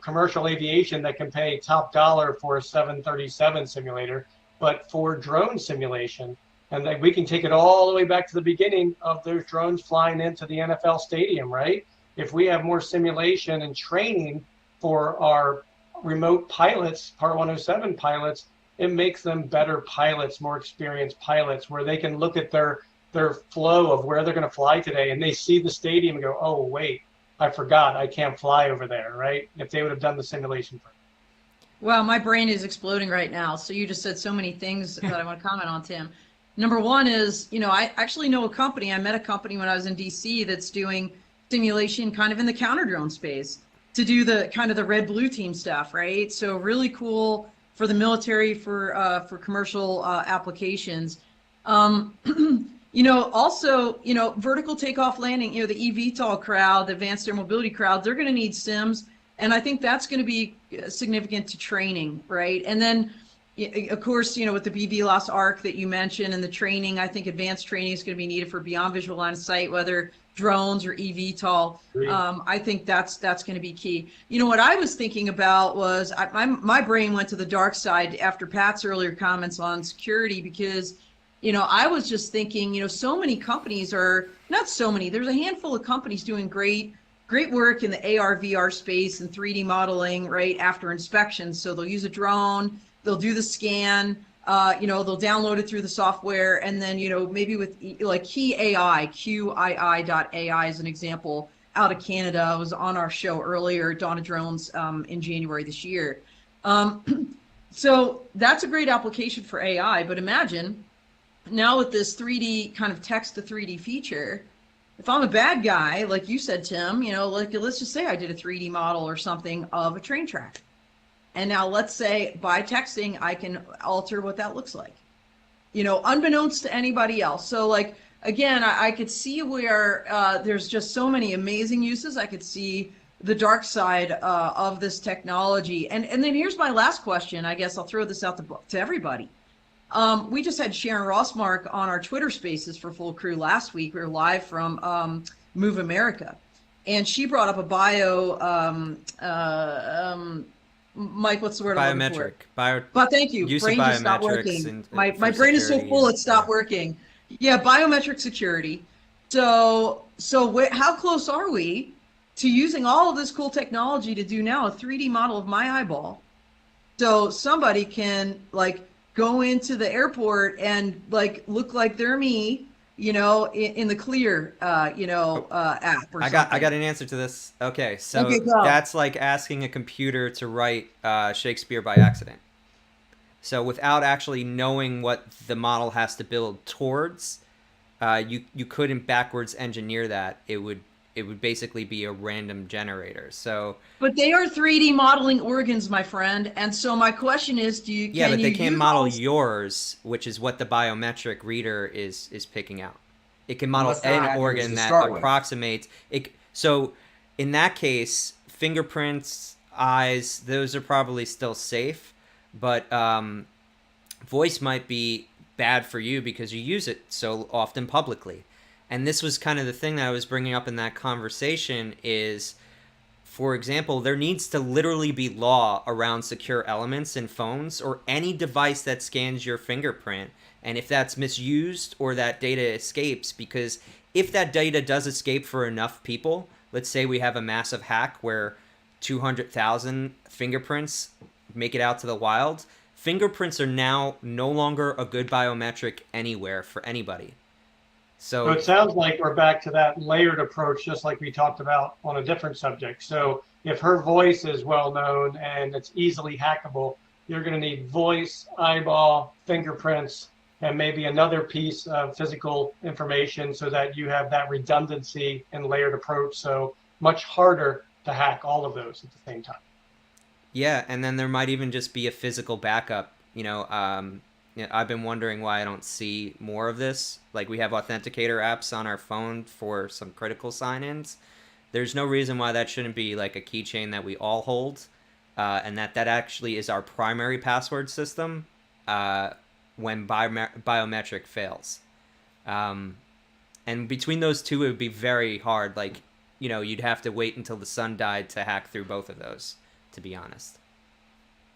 Speaker 4: commercial aviation that can pay top dollar for a 737 simulator, but for drone simulation. And then we can take it all the way back to the beginning of those drones flying into the NFL stadium, right? If we have more simulation and training for our remote pilots, Part 107 pilots, it makes them better pilots, more experienced pilots, where they can look at their flow of where they're going to fly today, and they see the stadium and go, oh, wait, I forgot, I can't fly over there, right? If they would have done the simulation first.
Speaker 1: Well, my brain is exploding right now. So you just said so many things that I want to comment on, Tim. Number one is, I actually know a company. I met a company when I was in DC that's doing simulation kind of in the counter drone space to do the kind of the red blue team stuff, right? So really cool for the military, for commercial applications. Also, vertical takeoff landing, the eVTOL crowd, the advanced air mobility crowd, they're going to need sims. And I think that's going to be significant to training, right? And then, of course, with the BVLOS ARC that you mentioned and the training, I think advanced training is going to be needed for beyond visual line of sight, whether drones or eVTOL. I think that's going to be key. What I was thinking about was my brain went to the dark side after Pat's earlier comments on security, because I was just thinking, so many companies are, not so many, there's a handful of companies doing great work in the AR, VR space and 3D modeling, right, after inspection. So they'll use a drone, they'll do the scan, they'll download it through the software, and then, maybe with like Key AI, QII.ai as an example, out of Canada, was on our show earlier, Dawn of Drones, in January this year. So that's a great application for AI, but imagine, now with this 3D kind of text to 3D feature, if I'm a bad guy, like you said, Tim, let's just say I did a 3D model or something of a train track. And now let's say by texting, I can alter what that looks like, unbeknownst to anybody else. So like, again, I could see where there's just so many amazing uses. I could see the dark side of this technology. And then here's my last question. I guess I'll throw this out to everybody. We just had Sharon Rossmark on our Twitter Spaces for Full Crew last week. We were live from Move America, and she brought up a Mike, what's the word?
Speaker 2: Biometric.
Speaker 1: But thank you.
Speaker 2: Use
Speaker 1: Brain
Speaker 2: of
Speaker 1: just stopped
Speaker 2: biometrics
Speaker 1: working. My brain is so full it stopped
Speaker 2: yeah.
Speaker 1: working. Yeah, biometric security. So how close are we to using all of this cool technology to do now a 3D model of my eyeball, so somebody can like go into the airport and like look like they're me, in the Clear, app or something.
Speaker 2: I got an answer to this. Okay, so
Speaker 1: go.
Speaker 2: that's like asking a computer to write Shakespeare by accident. So without actually knowing what the model has to build towards, you couldn't backwards engineer that. It would basically be a random generator. So,
Speaker 1: but they are 3D modeling organs, my friend. And so my question is,
Speaker 2: but they can't model yours, which is what the biometric reader is picking out. It can model an organ that approximates it. So in that case, fingerprints, eyes, those are probably still safe, but voice might be bad for you because you use it so often publicly. And this was kind of the thing that I was bringing up in that conversation is, for example, there needs to literally be law around secure elements in phones or any device that scans your fingerprint. And if that's misused or that data escapes, because if that data does escape for enough people, let's say we have a massive hack where 200,000 fingerprints make it out to the wild, fingerprints are now no longer a good biometric anywhere for anybody. So
Speaker 4: it sounds like we're back to that layered approach, just like we talked about on a different subject. So if her voice is well known and it's easily hackable, you're going to need voice, eyeball, fingerprints, and maybe another piece of physical information so that you have that redundancy and layered approach. So much harder to hack all of those at the same time.
Speaker 2: Yeah, and then there might even just be a physical backup. I've been wondering why I don't see more of this. Like, we have authenticator apps on our phone for some critical sign-ins. There's no reason why that shouldn't be like a keychain that we all hold, and that actually is our primary password system when biometric fails. And between those two, it would be very hard. Like, you'd have to wait until the sun died to hack through both of those, to be honest.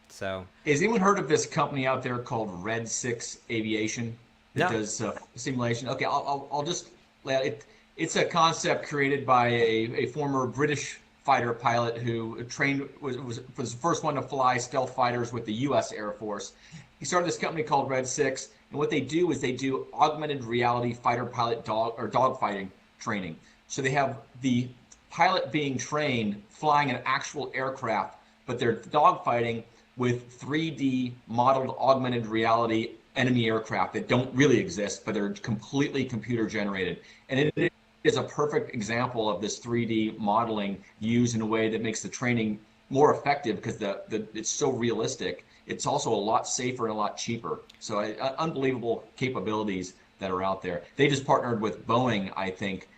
Speaker 2: So,
Speaker 3: has anyone heard of this company out there called Six Aviation that does simulation? Okay, I'll just lay it. It's a concept created by a former British fighter pilot who trained was the first one to fly stealth fighters with the U.S. Air Force. He started this company called Red 6, and what they do is they do augmented reality fighter pilot dog fighting training. So they have the pilot being trained flying an actual aircraft, but they're dogfighting with 3D modeled augmented reality enemy aircraft that don't really exist, but they're completely computer generated. And it is a perfect example of this 3D modeling used in a way that makes the training more effective because it's so realistic. It's also a lot safer and a lot cheaper. So unbelievable capabilities that are out there. They just partnered with Boeing, I think,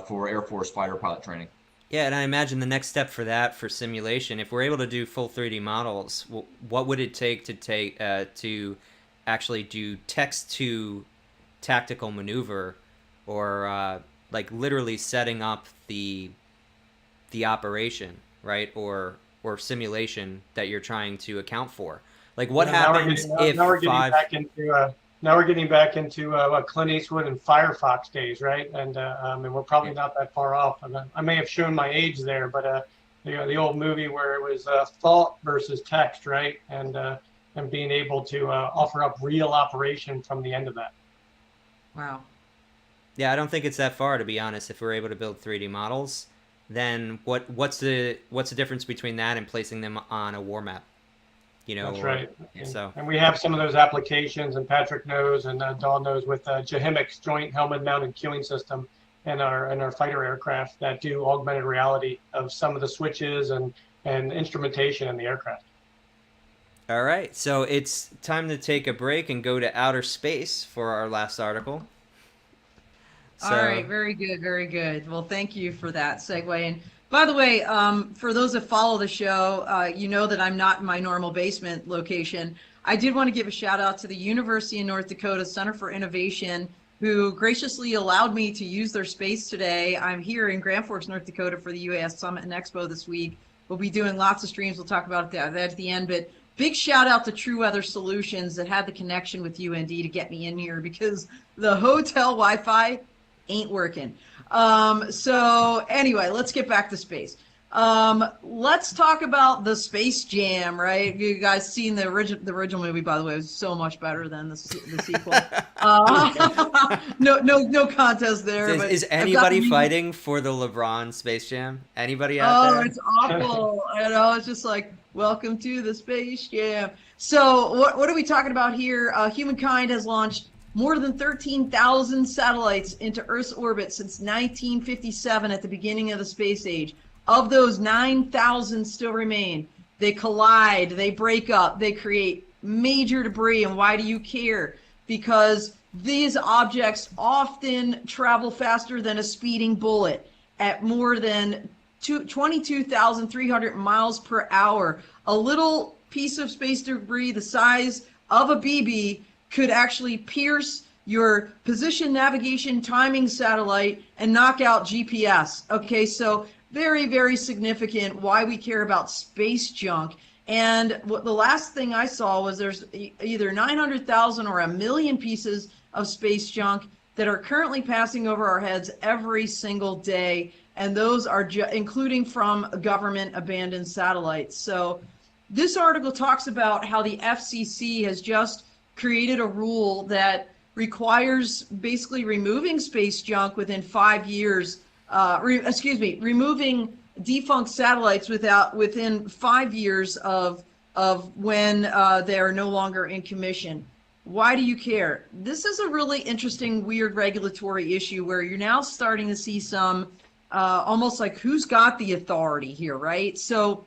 Speaker 3: for Air Force fighter pilot training.
Speaker 2: Yeah, and I imagine the next step for that, for simulation, if we're able to do full 3D models, what would it take to actually do text to tactical maneuver, or like literally setting up the operation, right, or simulation that you're trying to account for? Like, what happens if
Speaker 4: Now we're getting back into Clint Eastwood and Firefox days, right? And we're probably not that far off. I may have shown my age there, but the old movie where it was thought versus text, right? And being able to offer up real operation from the end of that.
Speaker 1: Wow.
Speaker 2: Yeah, I don't think it's that far, to be honest. If we're able to build 3D models, then what's the difference between that and placing them on a war map?
Speaker 4: That's right.
Speaker 2: So,
Speaker 4: and we have some of those applications, and Patrick knows, and Dawn knows, with JHIMIC's Joint Helmet Mounted Queuing System and our fighter aircraft that do augmented reality of some of the switches and instrumentation in the aircraft.
Speaker 2: All right, so it's time to take a break and go to outer space for our last article.
Speaker 1: All right, very good, very good. Well, thank you for that segue. And by the way, for those that follow the show, you know that I'm not in my normal basement location. I did want to give a shout out to the University of North Dakota Center for Innovation, who graciously allowed me to use their space today. I'm here in Grand Forks, North Dakota for the UAS Summit and Expo this week. We'll be doing lots of streams. We'll talk about that at the end, but big shout out to True Weather Solutions that had the connection with UND to get me in here because the hotel Wi-Fi ain't working. So anyway, let's get back to space. Let's talk about the Space Jam, right? You guys seen the original movie, by the way, it was so much better than the sequel. No contest there.
Speaker 2: Is anybody fighting for the LeBron Space Jam? Anybody out there?
Speaker 1: Oh, it's awful. It's just like Welcome to the Space Jam. So what are we talking about here? Humankind has launched more than 13,000 satellites into Earth's orbit since 1957 at the beginning of the space age. Of those, 9,000 still remain. They collide, they break up, they create major debris. And why do you care? Because these objects often travel faster than a speeding bullet at more than 22,300 miles per hour. A little piece of space debris the size of a BB could actually pierce your position, navigation, timing satellite and knock out GPS. Okay, so very, very significant why we care about space junk. And the last thing I saw was there's either 900,000 or 1 million pieces of space junk that are currently passing over our heads every single day. And those are including from government abandoned satellites. So this article talks about how the FCC has just created a rule that requires basically removing space junk within 5 years, removing defunct satellites within 5 years of when they are no longer in commission. Why do you care? This is a really interesting, weird regulatory issue where you're now starting to see some almost like who's got the authority here, right? So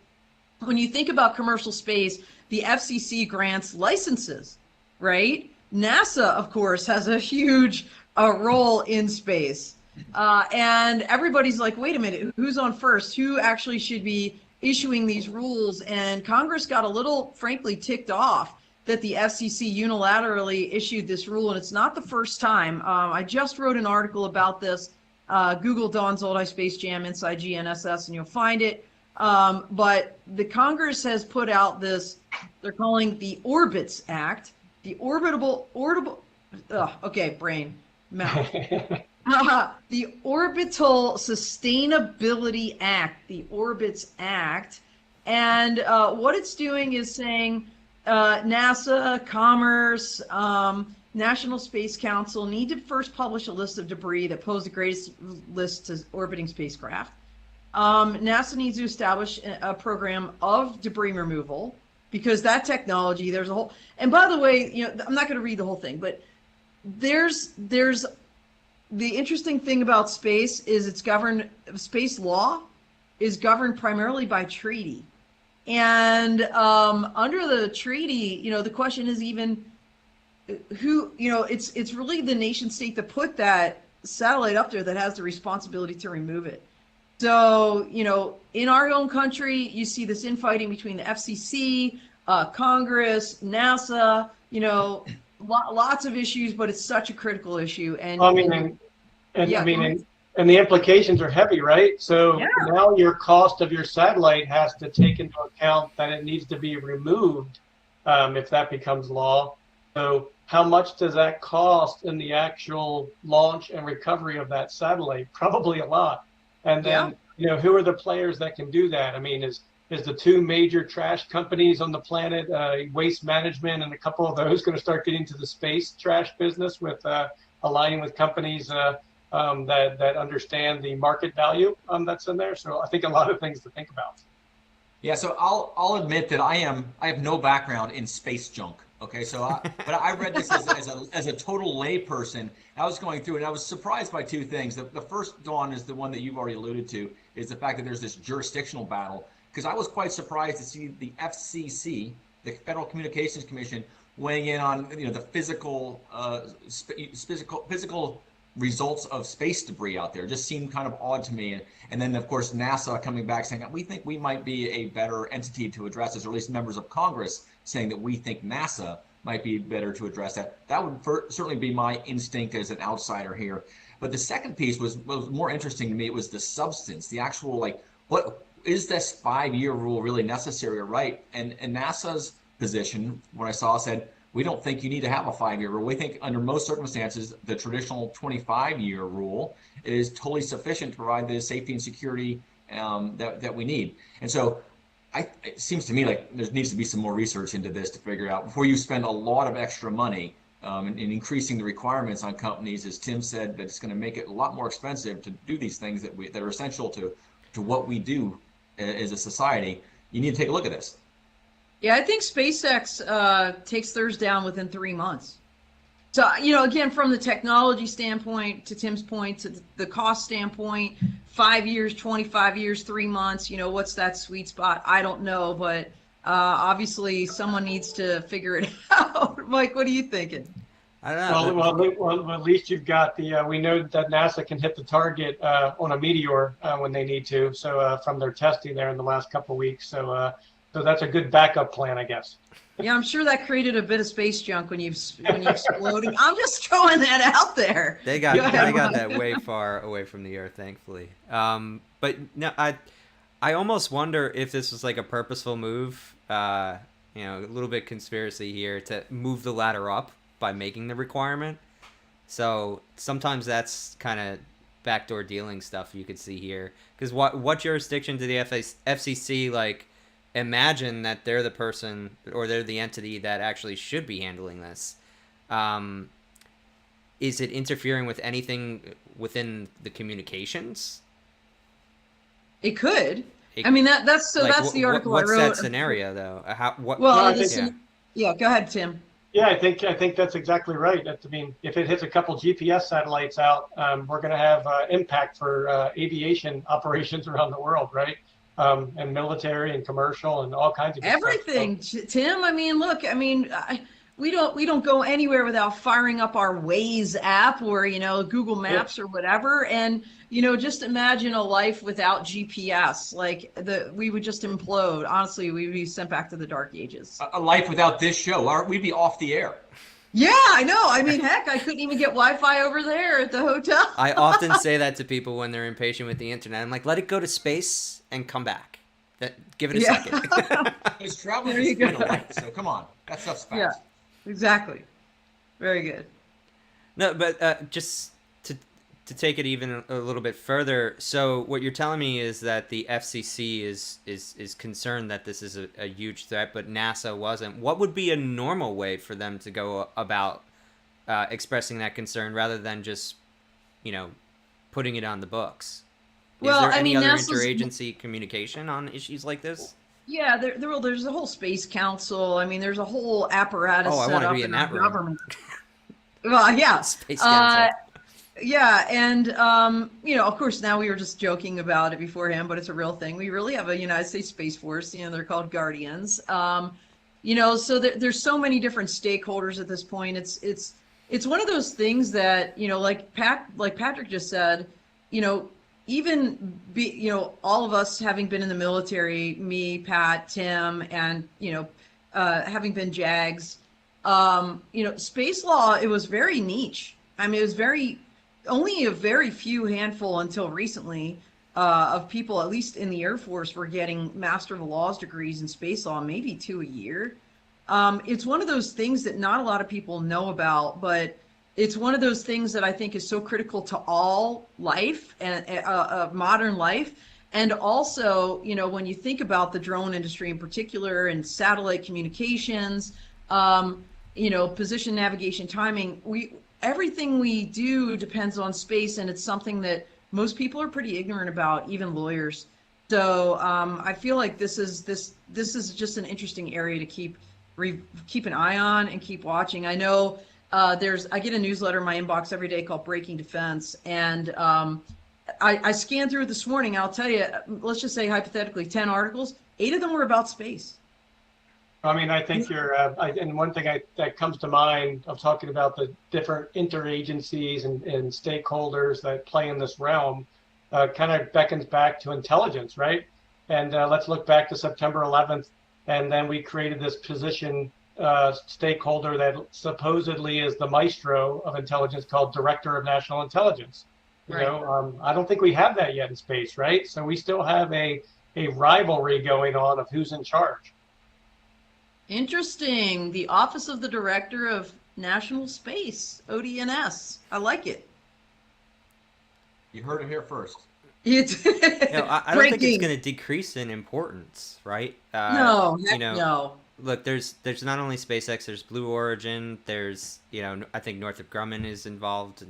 Speaker 1: when you think about commercial space, the FCC grants licenses, right? NASA, of course, has a huge role in space. And everybody's like, wait a minute, who's on first? Who actually should be issuing these rules? And Congress got a little, frankly, ticked off that the FCC unilaterally issued this rule. And it's not the first time. I just wrote an article about this. Google Dawn's Old High Space Jam Inside GNSS and you'll find it. But the Congress has put out this, they're calling the Orbits Act, the the Orbital Sustainability Act, the Orbits Act. And what it's doing is saying NASA, Commerce, National Space Council need to first publish a list of debris that pose the greatest risk to orbiting spacecraft. NASA needs to establish a program of debris removal because that technology, there's a whole, and by the way, I'm not going to read the whole thing, but there's the interesting thing about space is space law is governed primarily by treaty. And under the treaty, the question is even who, it's really the nation state that put that satellite up there that has the responsibility to remove it. So, in our own country, you see this infighting between the FCC, Congress, NASA, lots of issues, but it's such a critical issue. And
Speaker 4: and the implications are heavy, right? So now your cost of your satellite has to take into account that it needs to be removed if that becomes law. So how much does that cost in the actual launch and recovery of that satellite? Probably a lot. And then, who are the players that can do that? I mean, is the two major trash companies on the planet, Waste Management and a couple of those, going to start getting to the space trash business with aligning with companies that understand the market value that's in there? So I think a lot of things to think about.
Speaker 3: Yeah, so I'll admit that I have no background in space junk. Okay, so but I read this as a total layperson. I was going through and I was surprised by two things. The first, Dawn, is the one that you've already alluded to, is the fact that there's this jurisdictional battle. Because I was quite surprised to see the FCC, the Federal Communications Commission, weighing in on the physical results of space debris out there. It just seemed kind of odd to me. And then, of course, NASA coming back saying, we think we might be a better entity to address this, or at least members of Congress saying that we think NASA might be better to address that. That would certainly be my instinct as an outsider here. But the second piece was more interesting to me. It was the substance, the actual, what is this 5-year rule really necessary or right? And NASA's position, what I saw, said, we don't think you need to have a 5-year rule. We think under most circumstances, the traditional 25-year rule is totally sufficient to provide the safety and security that we need. And so it seems to me like there needs to be some more research into this to figure out before you spend a lot of extra money in increasing the requirements on companies. As Tim said, that it's going to make it a lot more expensive to do these things that are essential to what we do as a society. You need to take a look at this.
Speaker 1: Yeah, I think SpaceX takes theirs down within 3 months. So, again, from the technology standpoint, to Tim's point, to the cost standpoint, 5 years, 25 years, 3 months, what's that sweet spot? I don't know, but obviously someone needs to figure it out. Mike, what are you thinking?
Speaker 2: I don't know.
Speaker 4: Well, at least you've got we know that NASA can hit the target on a meteor when they need to. So from their testing there in the last couple of weeks. So that's a good backup plan, I guess.
Speaker 1: Yeah, I'm sure that created a bit of space junk when you exploded. I'm just throwing that out there.
Speaker 2: They got that way far away from the Earth, thankfully. But no, I almost wonder if this was like a purposeful move. A little bit conspiracy here to move the ladder up by making the requirement. So sometimes that's kind of backdoor dealing stuff you could see here. Because what jurisdiction did the FCC like imagine that they're the person or they're the entity that actually should be handling this? Is it interfering with anything within the communications?
Speaker 1: It could. I mean, that's the article I wrote.
Speaker 2: What's that scenario though?
Speaker 1: Yeah, go ahead, Tim.
Speaker 4: Yeah, I think that's exactly right. I mean, if it hits a couple GPS satellites out, we're going to have impact for aviation operations around the world, right? And military and commercial and all kinds of
Speaker 1: everything.
Speaker 4: Stuff.
Speaker 1: Tim, I mean, look, we don't go anywhere without firing up our Waze app or Google Maps or whatever. And just imagine a life without GPS. Like we would just implode. Honestly, we would be sent back to the dark ages.
Speaker 3: A life without this show, we'd be off the air.
Speaker 1: Yeah, I know. I mean, heck, I couldn't even get Wi-Fi over there at the hotel.
Speaker 2: I often say that to people when they're impatient with the internet. I'm like, let it go to space and come back. Give it a second.
Speaker 3: It's traveling the speed of light, so come on. That stuff's fast.
Speaker 1: Yeah, exactly. Very good.
Speaker 2: No, but just to take it even a little bit further, so what you're telling me is that the FCC is concerned that this is a huge threat, but NASA wasn't. What would be a normal way for them to go about expressing that concern rather than just, putting it on the books? Is there any other interagency communication on issues like this?
Speaker 1: Yeah, there's a whole space council. I mean, there's a whole apparatus set up in the government. Well, yeah.
Speaker 2: Space council.
Speaker 1: Yeah, and of course, now we were just joking about it beforehand, but it's a real thing. We really have a United States Space Force. They're called Guardians. So there's so many different stakeholders at this point. It's one of those things that like Patrick just said, all of us having been in the military, me, Pat, Tim, and having been JAGs, space law, it was very niche. I mean, it was only a very few handful until recently of people, at least in the Air Force, were getting Master of the Laws degrees in space law, maybe 2 a year. It's one of those things that not a lot of people know about, but it's one of those things that I think is so critical to all life and modern life. And also, when you think about the drone industry in particular and satellite communications, position, navigation, timing, everything we do depends on space, and it's something that most people are pretty ignorant about, even lawyers. So I feel like this is just an interesting area to keep an eye on and keep watching. I know I get a newsletter in my inbox every day called Breaking Defense, and I scanned through it this morning. I'll tell you, let's just say hypothetically 10 articles, 8 of them were about space.
Speaker 4: I mean, I think and one thing that comes to mind of talking about the different interagencies and stakeholders that play in this realm kind of beckons back to intelligence, right? And let's look back to September 11th, and then we created this position stakeholder that supposedly is the maestro of intelligence called Director of National Intelligence.
Speaker 1: Right.
Speaker 4: I don't think we have that yet in space, right? So we still have a rivalry going on of who's in charge.
Speaker 1: Interesting. The Office of the Director of National Space, ODNS. I like it.
Speaker 3: You heard it here first.
Speaker 2: I don't think it's going to decrease in importance, right?
Speaker 1: No.
Speaker 2: Look, there's not only SpaceX, there's Blue Origin, there's, I think Northrop Grumman is involved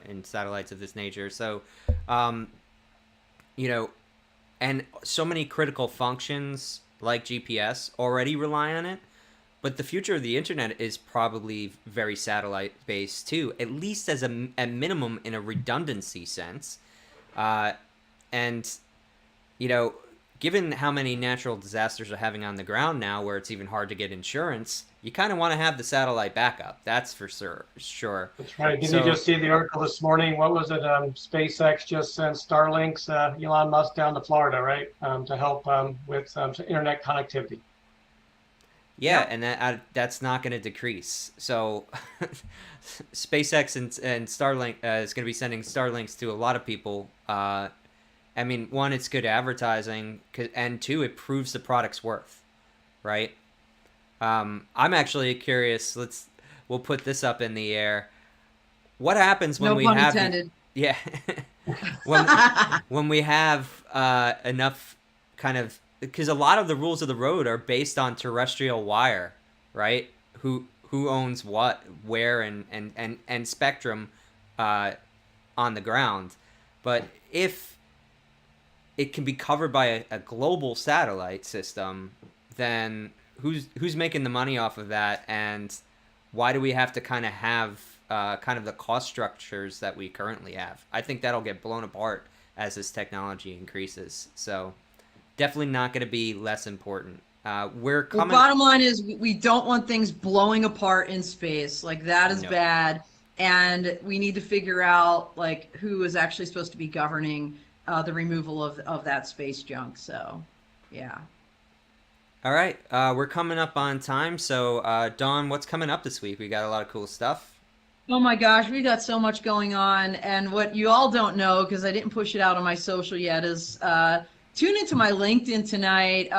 Speaker 2: in satellites of this nature. So, and so many critical functions like GPS already rely on it. But the future of the internet is probably very satellite based too, at least as a minimum in a redundancy sense. And, you know, given how many natural disasters are having on the ground now, where it's even hard to get insurance, you kind of want to have the satellite backup. That's for sure.
Speaker 4: That's right. Didn't you just see the article this morning? What was it? SpaceX just sent Starlinks, Elon Musk down to Florida, right, to help with some internet connectivity.
Speaker 2: Yeah,
Speaker 1: Yep.
Speaker 2: and that's not going to decrease. So SpaceX and Starlink is going to be sending Starlinks to a lot of people. I mean, one, it's good advertising, and two, it proves the product's worth, right? I'm actually curious. We'll put this up in the air. What happens when
Speaker 1: No
Speaker 2: we
Speaker 1: pun
Speaker 2: have
Speaker 1: intended.
Speaker 2: yeah when we have enough kind of, because a lot of the rules of the road are based on terrestrial wire, right? Who owns what, where, and spectrum on the ground. But if it can be covered by a global satellite system, then who's making the money off of that, and why do we have to kind of have kind of the cost structures that we currently have? I think that'll get blown apart as this technology increases. So definitely not going to be less important. We're coming.
Speaker 1: The bottom line is we don't want things blowing apart in space. Like, that is bad. And we need to figure out, like, who is actually supposed to be governing the removal of that space junk. So, yeah.
Speaker 2: All right. We're coming up on time. So, Dawn, what's coming up this week? We got a lot of cool stuff.
Speaker 1: Oh my gosh, we got so much going on. And what you all don't know, because I didn't push it out on my social yet, is tune into my LinkedIn tonight,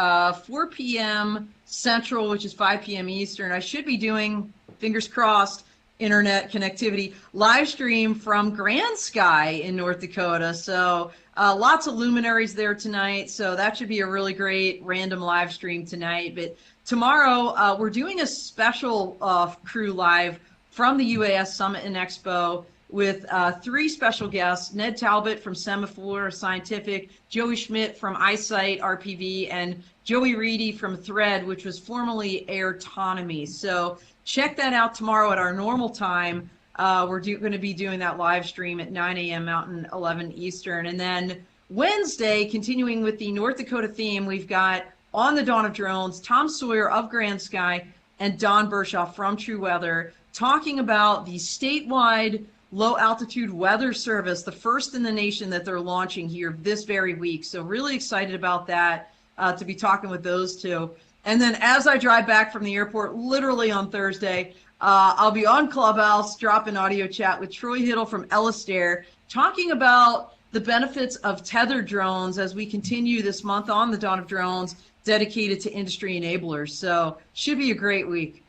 Speaker 1: 4 p.m. Central, which is 5 p.m. Eastern. I should be doing, fingers crossed, internet connectivity live stream from Grand Sky in North Dakota. So lots of luminaries there tonight. So that should be a really great random live stream tonight. But tomorrow we're doing a special crew live from the UAS Summit and Expo with 3 special guests: Ned Talbot from Semaphore Scientific, Joey Schmidt from Eyesight RPV, and Joey Reedy from Thread, which was formerly Airtonomy. So check that out tomorrow at our normal time. We're going to be doing that live stream at 9 a.m. Mountain, 11 Eastern. And then Wednesday, continuing with the North Dakota theme, we've got On the Dawn of Drones, Tom Sawyer of Grand Sky and Don Bershoff from True Weather, talking about the statewide low altitude weather service, the first in the nation that they're launching here this very week. So really excited about that, to be talking with those two. And then as I drive back from the airport, literally on Thursday, I'll be on Clubhouse, dropping audio chat with Troy Hiddle from Ellistair, talking about the benefits of tethered drones as we continue this month on the Dawn of Drones, dedicated to industry enablers. So should be a great week.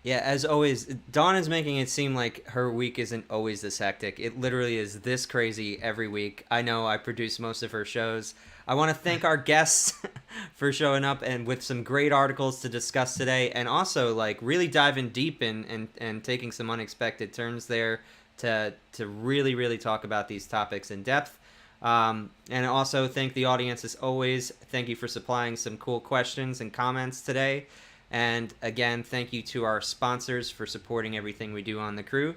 Speaker 2: Yeah, as always, Dawn is making it seem like her week isn't always this hectic. It literally is this crazy every week. I know I produce most of her shows. I want to thank our guests for showing up and with some great articles to discuss today, and also like really diving deep and taking some unexpected turns there to really, really talk about these topics in depth. And also thank the audience as always. Thank you for supplying some cool questions and comments today. And again, thank you to our sponsors for supporting everything we do on the crew.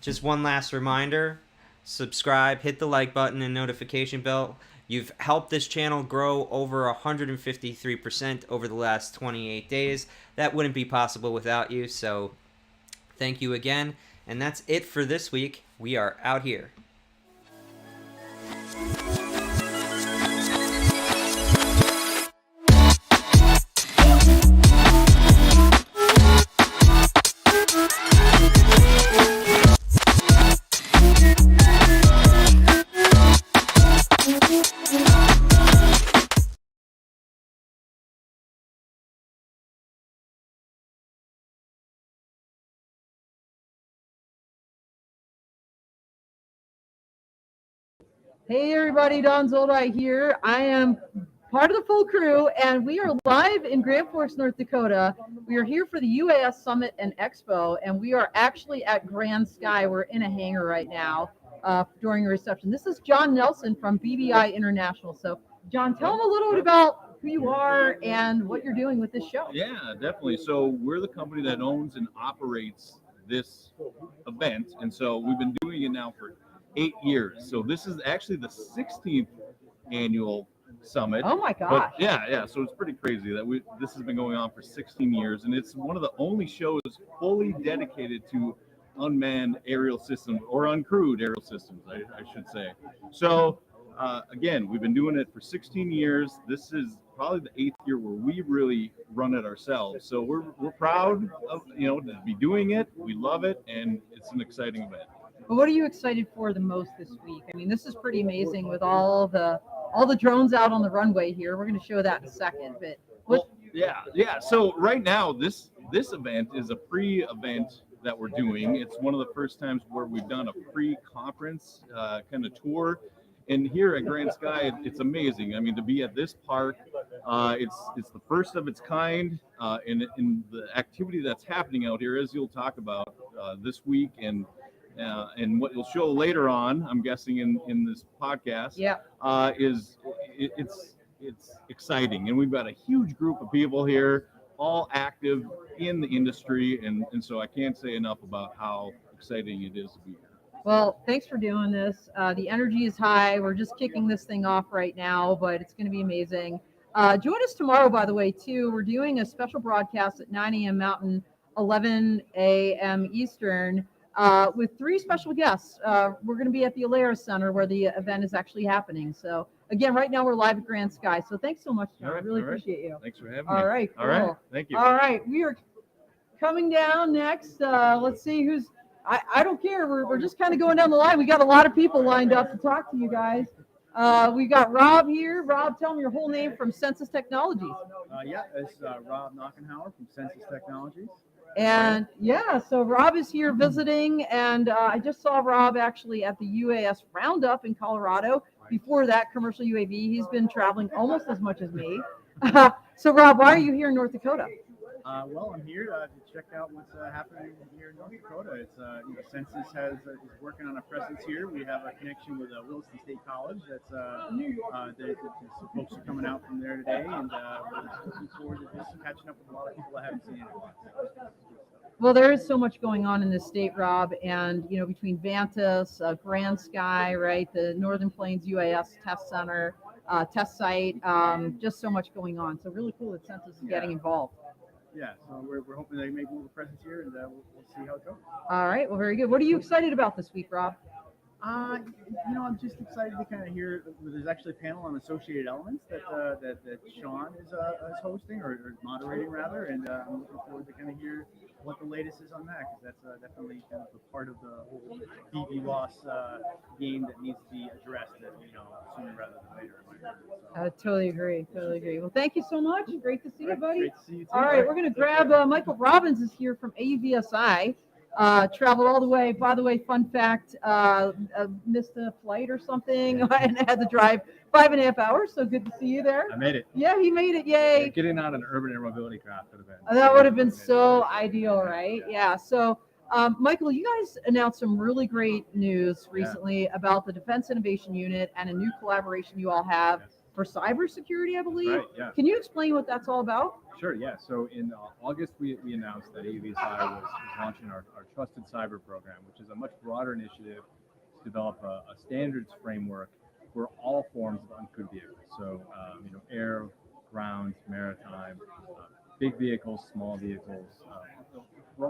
Speaker 2: Just one last reminder, subscribe, hit the like button and notification bell. You've helped this channel grow over 153% over the last 28 days. That wouldn't be possible without you, so thank you again. And that's it for this week. We are out here.
Speaker 5: Hey everybody, Don Zoldite here. I am part of the full crew, and we are live in Grand Forks, North Dakota. We are here for the UAS Summit and Expo, and we are actually at Grand Sky. We're in a hangar right now during a reception. This is John Nelson from BBI International. So, John, tell them a little bit about who you are and what you're doing with this show.
Speaker 6: Yeah, definitely. So we're the company that owns and operates this event, and so we've been doing it now for 8 years. So this is actually the 16th annual summit.
Speaker 5: Oh my
Speaker 6: But
Speaker 5: gosh.
Speaker 6: yeah. So it's pretty crazy that this has been going on for 16 years, and it's one of the only shows fully dedicated to unmanned aerial systems or uncrewed aerial systems, I should say. So again, we've been doing it for 16 years. This is probably the 8th year where we really run it ourselves. So we're proud of to be doing it. We love it, and it's an exciting event.
Speaker 5: But what are you excited for the most this week? I mean, this is pretty amazing with all the drones out on the runway here. We're going to show that in a second. But what?
Speaker 6: Well, yeah. So right now, this event is a pre-event that we're doing. It's one of the first times where we've done a pre-conference kind of tour. And here at Grand Sky, it's amazing. I mean, to be at this park, it's the first of its kind, and the activity that's happening out here, as you'll talk about this week and what you'll show later on, I'm guessing in this podcast,
Speaker 5: Yeah.
Speaker 6: It's exciting, and we've got a huge group of people here, all active in the industry, and so I can't say enough about how exciting it is to be here.
Speaker 5: Well, thanks for doing this. The energy is high. We're just kicking this thing off right now, but it's going to be amazing. Join us tomorrow, by the way, too. We're doing a special broadcast at 9 a.m. Mountain, 11 a.m. Eastern, with 3 special guests. We're going to be at the Alaris Center where the event is actually happening. So, again, right now we're live at Grand Sky. So thanks so much, John. I really appreciate you.
Speaker 6: Thanks for having me.
Speaker 5: All right,
Speaker 6: All right.
Speaker 5: cool.
Speaker 6: Thank you.
Speaker 5: All right, we are coming down next. Let's see who's. I don't care. We're just kind of going down the line. We got a lot of people lined up to talk to you guys. We got Rob here. Rob, tell me your whole name from Census Technologies.
Speaker 7: This is Rob Knockenhauer from Census Technologies.
Speaker 5: And yeah, so Rob is here visiting, and I just saw Rob actually at the UAS Roundup in Colorado. Before that, commercial UAV. He's been traveling almost as much as me. So Rob, why are you here in North Dakota?
Speaker 7: Well, I'm here to check out what's happening here in North Dakota. It's Census is working on a presence here. We have a connection with Williston State College. That's some folks are coming out from there today, and we're looking forward to just catching up with a lot of people I haven't seen in a while.
Speaker 5: Well, there is so much going on in this state, Rob, and between Vantas, Grand Sky, right, the Northern Plains UAS Test Center, test site, just so much going on. So really cool that Census is getting involved.
Speaker 7: Yeah, so we're hoping they make a little presence here, and we'll see how it goes.
Speaker 5: All right, well, very good. What are you excited about this week, Rob?
Speaker 7: I'm just excited to kind of hear. There's actually a panel on associated elements that Sean is hosting or moderating rather, and I'm looking forward to kind of hear what the latest is on that, because that's definitely kind of a part of the whole DV loss game that needs to be addressed, sooner rather than later.
Speaker 5: I totally agree. Well, thank you so much. Great to see you, buddy.
Speaker 7: Great to see you too.
Speaker 5: All right, we're going to grab Michael Robbins is here from AUVSI. Traveled all the way. By the way, fun fact, missed a flight or something and had to drive 5.5 hours. So good to see you there.
Speaker 7: I made it.
Speaker 5: Yeah, he made it. Yay.
Speaker 7: Yeah, getting out an urban air mobility craft would have been.
Speaker 5: That would have been so ideal, right? Yeah. So, Michael, you guys announced some really great news recently about the Defense Innovation Unit and a new collaboration you all have for cybersecurity, I believe.
Speaker 7: Right, yeah.
Speaker 5: Can you explain what that's all about?
Speaker 7: Sure, yeah. So in August, we announced that AUVSI was launching our Trusted Cyber program, which is a much broader initiative to develop a standards framework for all forms of uncrewed vehicles. So, air, ground, maritime, big vehicles, small vehicles,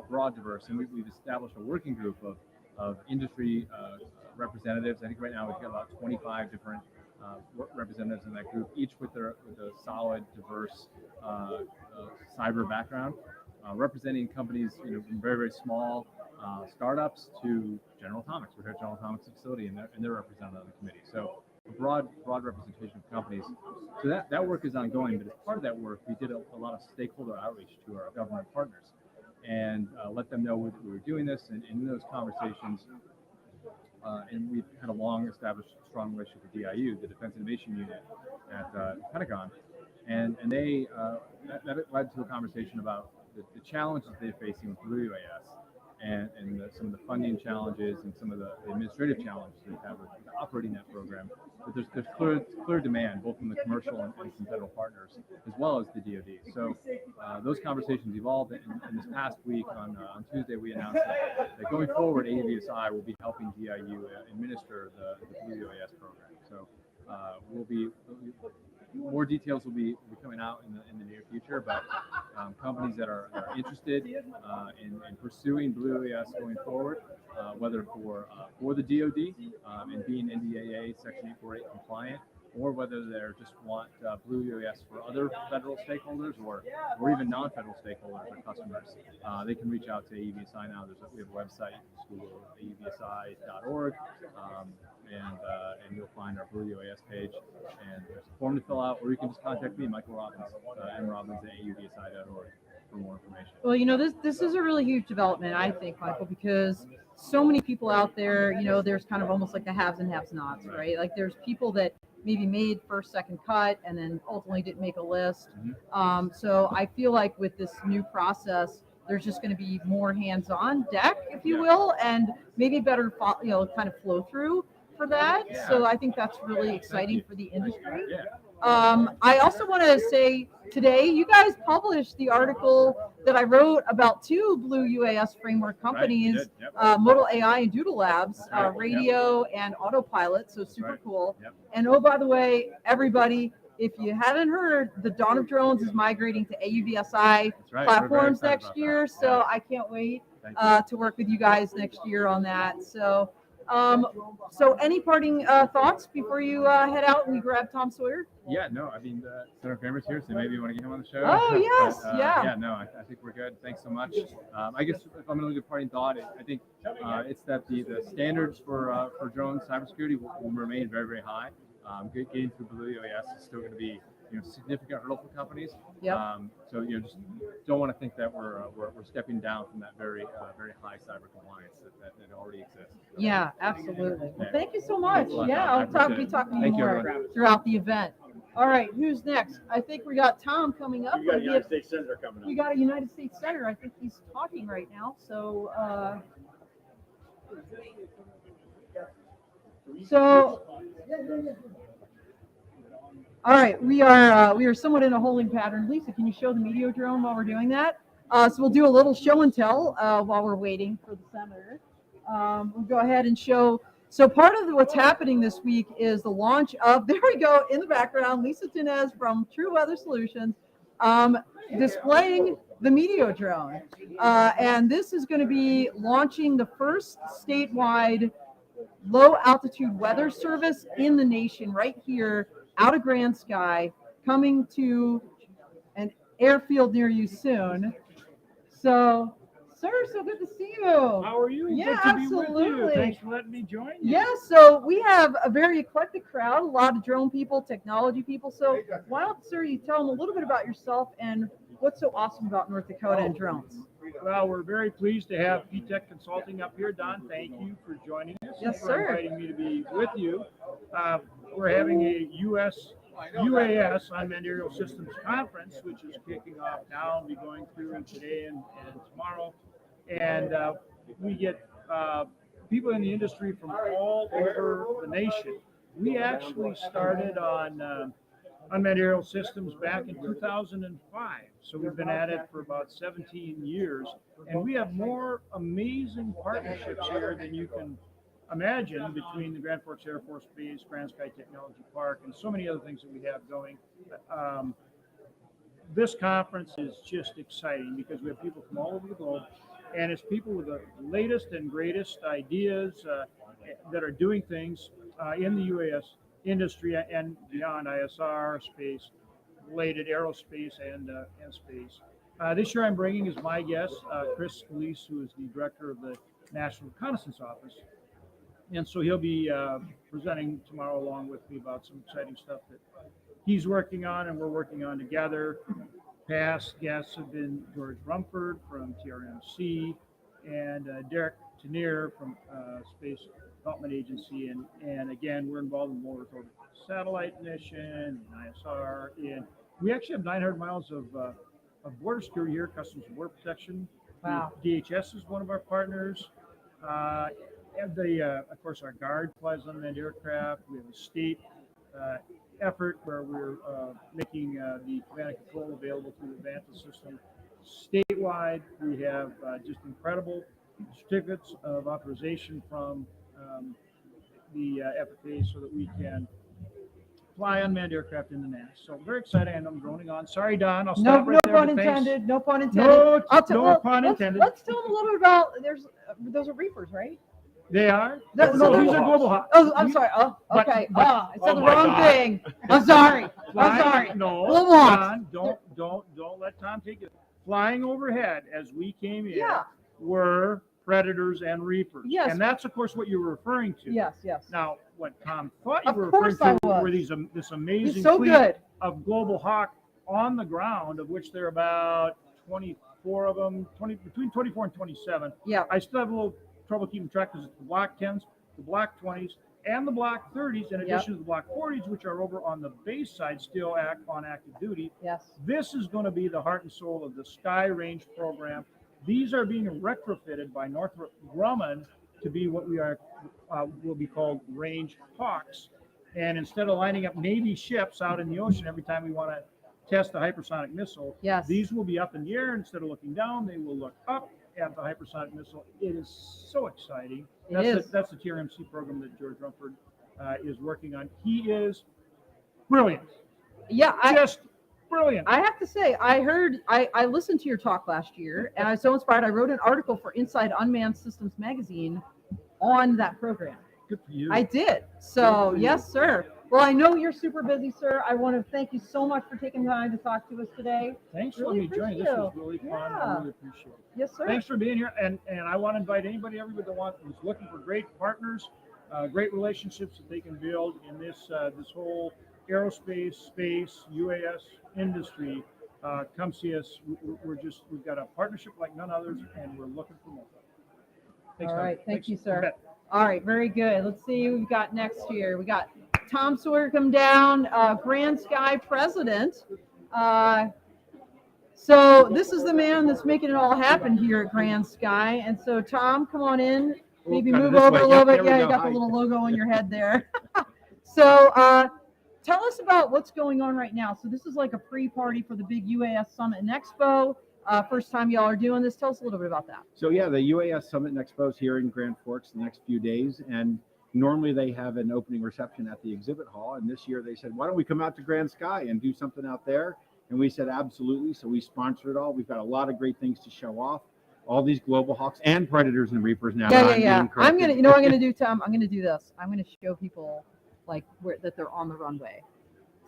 Speaker 7: broad diverse. And we've established a working group of industry representatives. I think right now we've got about 25 different representatives in that group, each with a solid, diverse cyber background, representing companies from very, very small startups to General Atomics. We're here at General Atomics facility, and they're represented on the committee. So a broad representation of companies. So that work is ongoing, but as part of that work, we did a lot of stakeholder outreach to our government partners and let them know we were doing this. And in those conversations, and we've had a long established strong relationship with DIU, the Defense Innovation Unit at Pentagon, and they that led to a conversation about the challenges they're facing with Blue UAS and some of the funding challenges and some of the administrative challenges they've had with operating that program. but there's clear demand both from the commercial and from federal partners as well as the DoD. So those conversations evolved, and this past week on Tuesday we announced that going forward, AUVSI will be helping DIU administer the Blue UAS program. So more details will be coming out in the near future, but companies that are interested in pursuing Blue UAS going forward, whether for the DoD and being NDAA Section 848 compliant, or whether they just want Blue UAS for other federal stakeholders or even non-federal stakeholders or customers, they can reach out to AUVSI now. We have a website, just Google auvsi.org, and you'll find our Blue UAS page, and there's a form to fill out, or you can just contact me, Michael Robbins, mrobbins@auvsi.org for more information.
Speaker 5: Well, this is a really huge development, I think, Michael, because so many people out there, there's kind of almost like the haves and have-nots, right? Like there's people that maybe made first, second cut, and then ultimately didn't make a list. So I feel like with this new process, there's just going to be more hands-on deck, if you will, and maybe better, kind of flow through for that.
Speaker 7: Yeah.
Speaker 5: So I think that's really exciting for the industry. I also want to say today, you guys published the article that I wrote about 2 Blue UAS framework companies, Modal AI and Doodle Labs, radio and autopilot. So super cool. And oh, by the way, everybody, if you haven't heard, the Dawn of Drones is migrating to AUVSI platforms next year. So I can't wait to work with you guys next year on that. So any parting thoughts before you head out and we grab Tom Sawyer?
Speaker 7: Yeah, no, I mean, Senator Kramer's here, so maybe you want to get him on the show.
Speaker 5: Oh, yes, yeah.
Speaker 7: Yeah, no, I think we're good. Thanks so much. I guess if I'm going to leave a parting thought, I think it's that the standards for drone cybersecurity will remain very, very high. Getting through Blue UAS is still going to be significant hurdle for companies. So just don't want to think that we're stepping down from that very high cyber compliance that already exists.
Speaker 5: Yeah, absolutely. Well, thank you so much.
Speaker 7: Well,
Speaker 5: Yeah, I'll be talking to you more throughout the event. All right, who's next? I think we got Tom coming up.
Speaker 8: You got a United States Senator coming up.
Speaker 5: We got a United States Senator. I think he's talking right now. So, all right, we are somewhat in a holding pattern. Lisa, can you show the meteor drone while we're doing that? So we'll do a little show and tell while we're waiting for the senator. We'll go ahead and show. So part of what's happening this week is the launch of, there we go, in the background, Lisa Tenne from True Weather Solutions, displaying the meteor drone. And this is going to be launching the first statewide low altitude weather service in the nation right here out of Grand Sky, coming to an airfield near you soon. So, sir, so good to see you.
Speaker 8: How are you?
Speaker 5: Yeah,
Speaker 8: good to
Speaker 5: absolutely.
Speaker 8: Be with you. Thanks for letting me join you.
Speaker 5: Yeah, so we have a very eclectic crowd, a lot of drone people, technology people. So why don't, sir, you tell them a little bit about yourself and what's so awesome about North Dakota and drones?
Speaker 8: Well, we're very pleased to have PTech Consulting up here. Don, thank you for joining us.
Speaker 5: Yes,
Speaker 8: for
Speaker 5: sir.
Speaker 8: inviting me to be with you. We're having a UAS, Unmanned Aerial Systems Conference, which is kicking off now and be going through today and tomorrow. And we get people in the industry from all over the nation. We actually started on Unmanned Aerial Systems back in 2005. So we've been at it for about 17 years. And we have more amazing partnerships here than you can imagine between the Grand Forks Air Force Base, Grand Sky Technology Park, and so many other things that we have going. This conference is just exciting because we have people from all over the globe, and it's people with the latest and greatest ideas that are doing things in the UAS industry and beyond, ISR, space, related aerospace and space. This year I'm bringing as my guest Chris Scalise, who is the director of the National Reconnaissance Office. And so he'll be presenting tomorrow along with me about some exciting stuff that he's working on and we're working on together. Past guests have been George Rumford from TRMC and Derek Tenne from Space Development Agency. And again, we're involved in low Earth orbit satellite mission, and ISR. And we actually have 900 miles of border security here, Customs and Border Protection.
Speaker 5: Wow.
Speaker 8: DHS is one of our partners. And of course, our Guard flies unmanned aircraft. We have a state effort where we're making the command and control available through the Vantage system statewide. We have just incredible certificates of authorization from the FFA so that we can fly unmanned aircraft in the NAS. So very exciting, and I'm droning on. Sorry, Don. I'll
Speaker 5: No,
Speaker 8: stop right
Speaker 5: no
Speaker 8: there.
Speaker 5: pun
Speaker 8: but thanks.
Speaker 5: intended. No pun intended.
Speaker 8: No,
Speaker 5: Well,
Speaker 8: pun intended.
Speaker 5: Let's tell them a little bit about. Those are reapers, right?
Speaker 8: They are.
Speaker 5: No,
Speaker 8: No,
Speaker 5: so
Speaker 8: these are global hawks.
Speaker 5: Oh, I'm sorry. Oh,
Speaker 8: But-
Speaker 5: okay.
Speaker 8: but-
Speaker 5: I said
Speaker 8: oh
Speaker 5: the
Speaker 8: my
Speaker 5: wrong
Speaker 8: God.
Speaker 5: thing. I'm sorry. I'm
Speaker 8: Flying-
Speaker 5: sorry.
Speaker 8: No,
Speaker 5: Global hawks.
Speaker 8: Don, don't let Tom take it. Flying overhead as we came in
Speaker 5: Yeah.
Speaker 8: were predators and reapers.
Speaker 5: Yes.
Speaker 8: And that's, of course, what you're referring to.
Speaker 5: Yes, yes.
Speaker 8: Now, what Tom thought you
Speaker 5: Of
Speaker 8: were
Speaker 5: course
Speaker 8: referring to
Speaker 5: I was.
Speaker 8: were this amazing
Speaker 5: He's so
Speaker 8: fleet
Speaker 5: good.
Speaker 8: of global hawk on the ground, of which there are about 24 of them, between 24 and 27.
Speaker 5: Yeah.
Speaker 8: I still have a little trouble keeping track because it's the Block 10s, the Block 20s, and the Block 30s, in addition to the Block 40s, which are over on the base side, still on active duty.
Speaker 5: Yes.
Speaker 8: This is going to be the heart and soul of the Sky Range program. These are being retrofitted by Northrop Grumman to be what we are will be called Range Hawks. And instead of lining up Navy ships out in the ocean every time we want to test a hypersonic missile,
Speaker 5: Yes.
Speaker 8: these will be up in the air. Instead of looking down, they will look up at the hypersonic missile. It is so exciting. That's the TRMC program that George Rumford is working on. He is brilliant.
Speaker 5: Yeah.
Speaker 8: Just brilliant.
Speaker 5: I have to say, I listened to your talk last year, and I was so inspired. I wrote an article for Inside Unmanned Systems magazine on that program.
Speaker 8: Good for you.
Speaker 5: I did. So, yes, sir. Well, I know you're super busy, sir. I want to thank you so much for taking the time to talk to us today.
Speaker 8: Thanks
Speaker 5: Really
Speaker 8: for letting me join. This
Speaker 5: appreciate
Speaker 8: was
Speaker 5: you.
Speaker 8: really fun.
Speaker 5: Yeah.
Speaker 8: I really appreciate it.
Speaker 5: Yes, sir.
Speaker 8: Thanks for being here. And I want to invite anybody, everybody who's looking for great partners, great relationships that they can build in this whole aerospace, space, UAS industry. Come see us. We've got a partnership like none others, and we're looking for more. Thanks,
Speaker 5: All
Speaker 8: Tom.
Speaker 5: right. Thank
Speaker 8: Thanks.
Speaker 5: you, sir.
Speaker 8: You bet.
Speaker 5: All right. Very good. Let's see who we've got next here. We got Tom Sawyer come down, Grand Sky president. So this is the man that's making it all happen here at Grand Sky. And so, Tom, come on in. Maybe
Speaker 6: Kind of
Speaker 5: move
Speaker 6: this
Speaker 5: over
Speaker 6: way.
Speaker 5: a little
Speaker 6: Yep,
Speaker 5: bit.
Speaker 6: there we
Speaker 5: Yeah, you
Speaker 6: go.
Speaker 5: got the
Speaker 6: Hi.
Speaker 5: little logo on your head there. So tell us about what's going on right now. So this is like a pre-party for the big UAS Summit and Expo. First time y'all are doing this. Tell us a little bit about that.
Speaker 9: So yeah, the UAS Summit and Expo is here in Grand Forks the next few days, and normally they have an opening reception at the exhibit hall. And this year they said, why don't we come out to Grand Sky and do something out there? And we said, absolutely. So we sponsor it all. We've got a lot of great things to show off. All these global hawks and predators and reapers now.
Speaker 5: Yeah. I'm gonna, you know what I'm gonna do, Tom? I'm gonna do this. I'm gonna show people like that they're on the runway.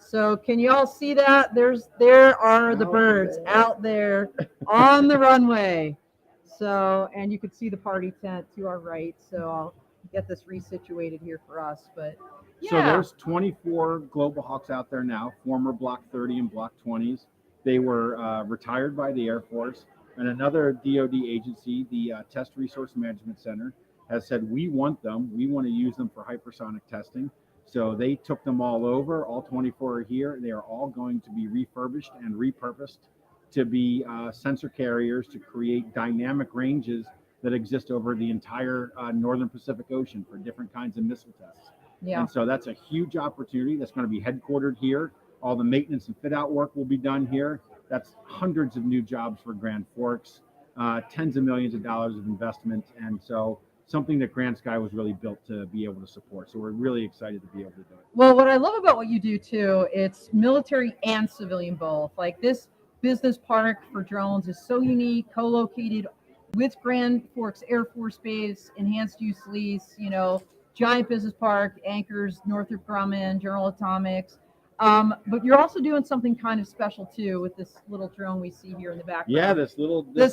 Speaker 5: So can you all see that? There are the birds out there on the runway. So, and you can see the party tent to our right. So I'll get this resituated here for us. But yeah.
Speaker 9: So there's 24 global hawks out there now, former Block 30 and Block 20s. They were retired by the Air Force, and another DoD agency, the Test Resource Management Center, has said, we want them. We want to use them for hypersonic testing. So they took them all over. All 24 are here. They are all going to be refurbished and repurposed to be sensor carriers to create dynamic ranges that exist over the entire northern Pacific Ocean for different kinds of missile tests.
Speaker 5: Yeah.
Speaker 9: And so that's a huge opportunity that's going to be headquartered here. All the maintenance and fit out work will be done here. That's hundreds of new jobs for Grand Forks, tens of millions of dollars of investment. And so something that Grand Sky was really built to be able to support. So we're really excited to be able to do it.
Speaker 5: Well, what I love about what you do too, it's military and civilian both. Like this business park for drones is so unique, co-located with Grand Forks Air Force Base, enhanced use lease, giant business park, anchors Northrop Grumman, General Atomics. But you're also doing something kind of special too with this little drone we see here in the background.
Speaker 9: Yeah, this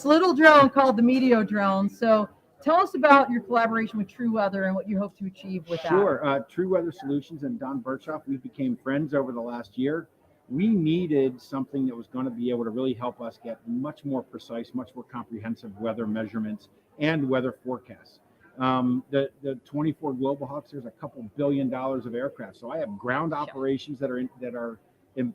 Speaker 9: little
Speaker 5: drone called the Meteo drone. So tell us about your collaboration with True Weather and what you hope to achieve with that.
Speaker 9: Sure. True Weather Solutions and Don Birchoff, we became friends over the last year. We needed something that was going to be able to really help us get much more precise, much more comprehensive weather measurements and weather forecasts. The 24 Global Hawks, there's a couple $1 billion of aircraft. So I have ground operations that are